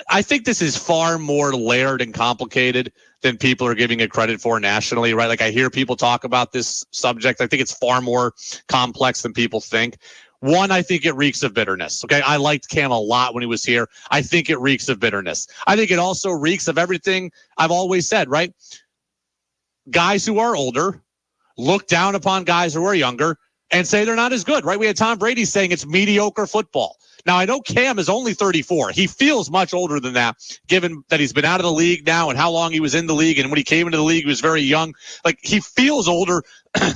I think this is far more layered and complicated than people are giving it credit for nationally, right? Like I hear people talk about this subject. I think it's far more complex than people think. One, I think it reeks of bitterness. Okay, I liked Cam a lot when he was here. I think it reeks of bitterness. I think it also reeks of everything I've always said, right? Guys who are older look down upon guys who are younger and say they're not as good, right? We had Tom Brady saying it's mediocre football. Now, I know Cam is only 34. He feels much older than that, given that he's been out of the league now and how long he was in the league. And when he came into the league, he was very young. Like, he feels older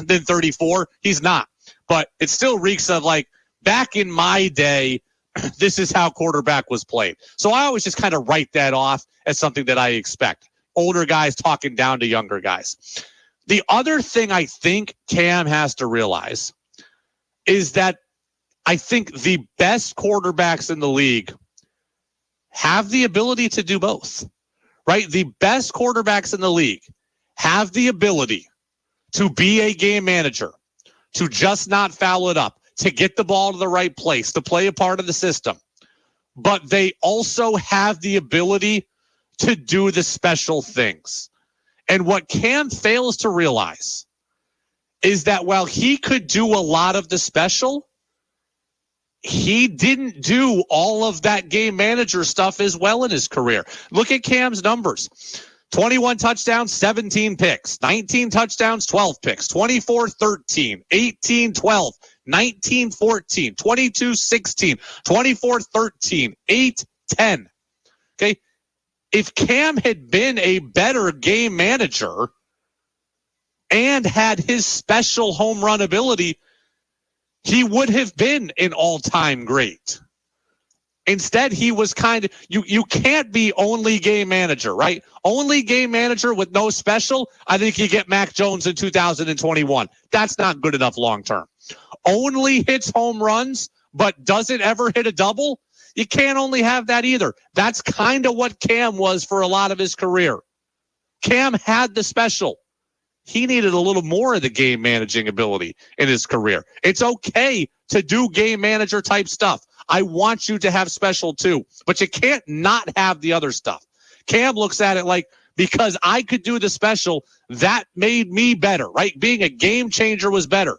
than 34. He's not. But it still reeks of, like, back in my day, this is how quarterback was played. So I always just kind of write that off as something that I expect. Older guys talking down to younger guys. The other thing I think Cam has to realize is that I think the best quarterbacks in the league have the ability to do both, right? The best quarterbacks in the league have the ability to be a game manager, to just not foul it up, to get the ball to the right place, to play a part of the system. But they also have the ability to do the special things. And what Cam fails to realize is that while he could do a lot of the special, he didn't do all of that game manager stuff as well in his career. Look at Cam's numbers. 21 touchdowns, 17 picks, 19 touchdowns, 12 picks, 24-13, 18-12, 19-14, 22-16, 24-13, 8-10. Okay. If Cam had been a better game manager and had his special home run ability, he would have been an all-time great. Instead, he was kind of, you can't be only game manager, right? Only game manager with no special. I think you get Mac Jones in 2021. That's not good enough long-term. Only hits home runs, but doesn't ever hit a double. You can't only have that either. That's kind of what Cam was for a lot of his career. Cam had the special. He needed a little more of the game managing ability in his career. It's okay to do game manager type stuff. I want you to have special too, but you can't not have the other stuff. Cam looks at it like, because I could do the special, that made me better, right? Being a game changer was better.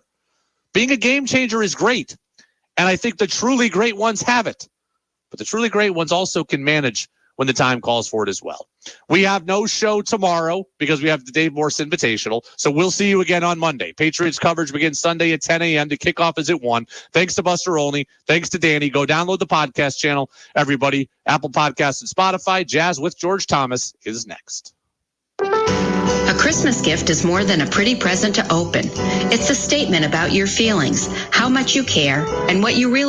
Being a game changer is great. And I think the truly great ones have it. But the truly great ones also can manage when the time calls for it as well. We have no show tomorrow because we have the Dave Morse Invitational. So we'll see you again on Monday. Patriots coverage begins Sunday at 10 a.m. The kickoff is at 1. Thanks to Buster Olney. Thanks to Danny. Go download the podcast channel, everybody. Apple Podcasts and Spotify. Jazz with George Thomas is next. A Christmas gift is more than a pretty present to open. It's a statement about your feelings, how much you care, and what you really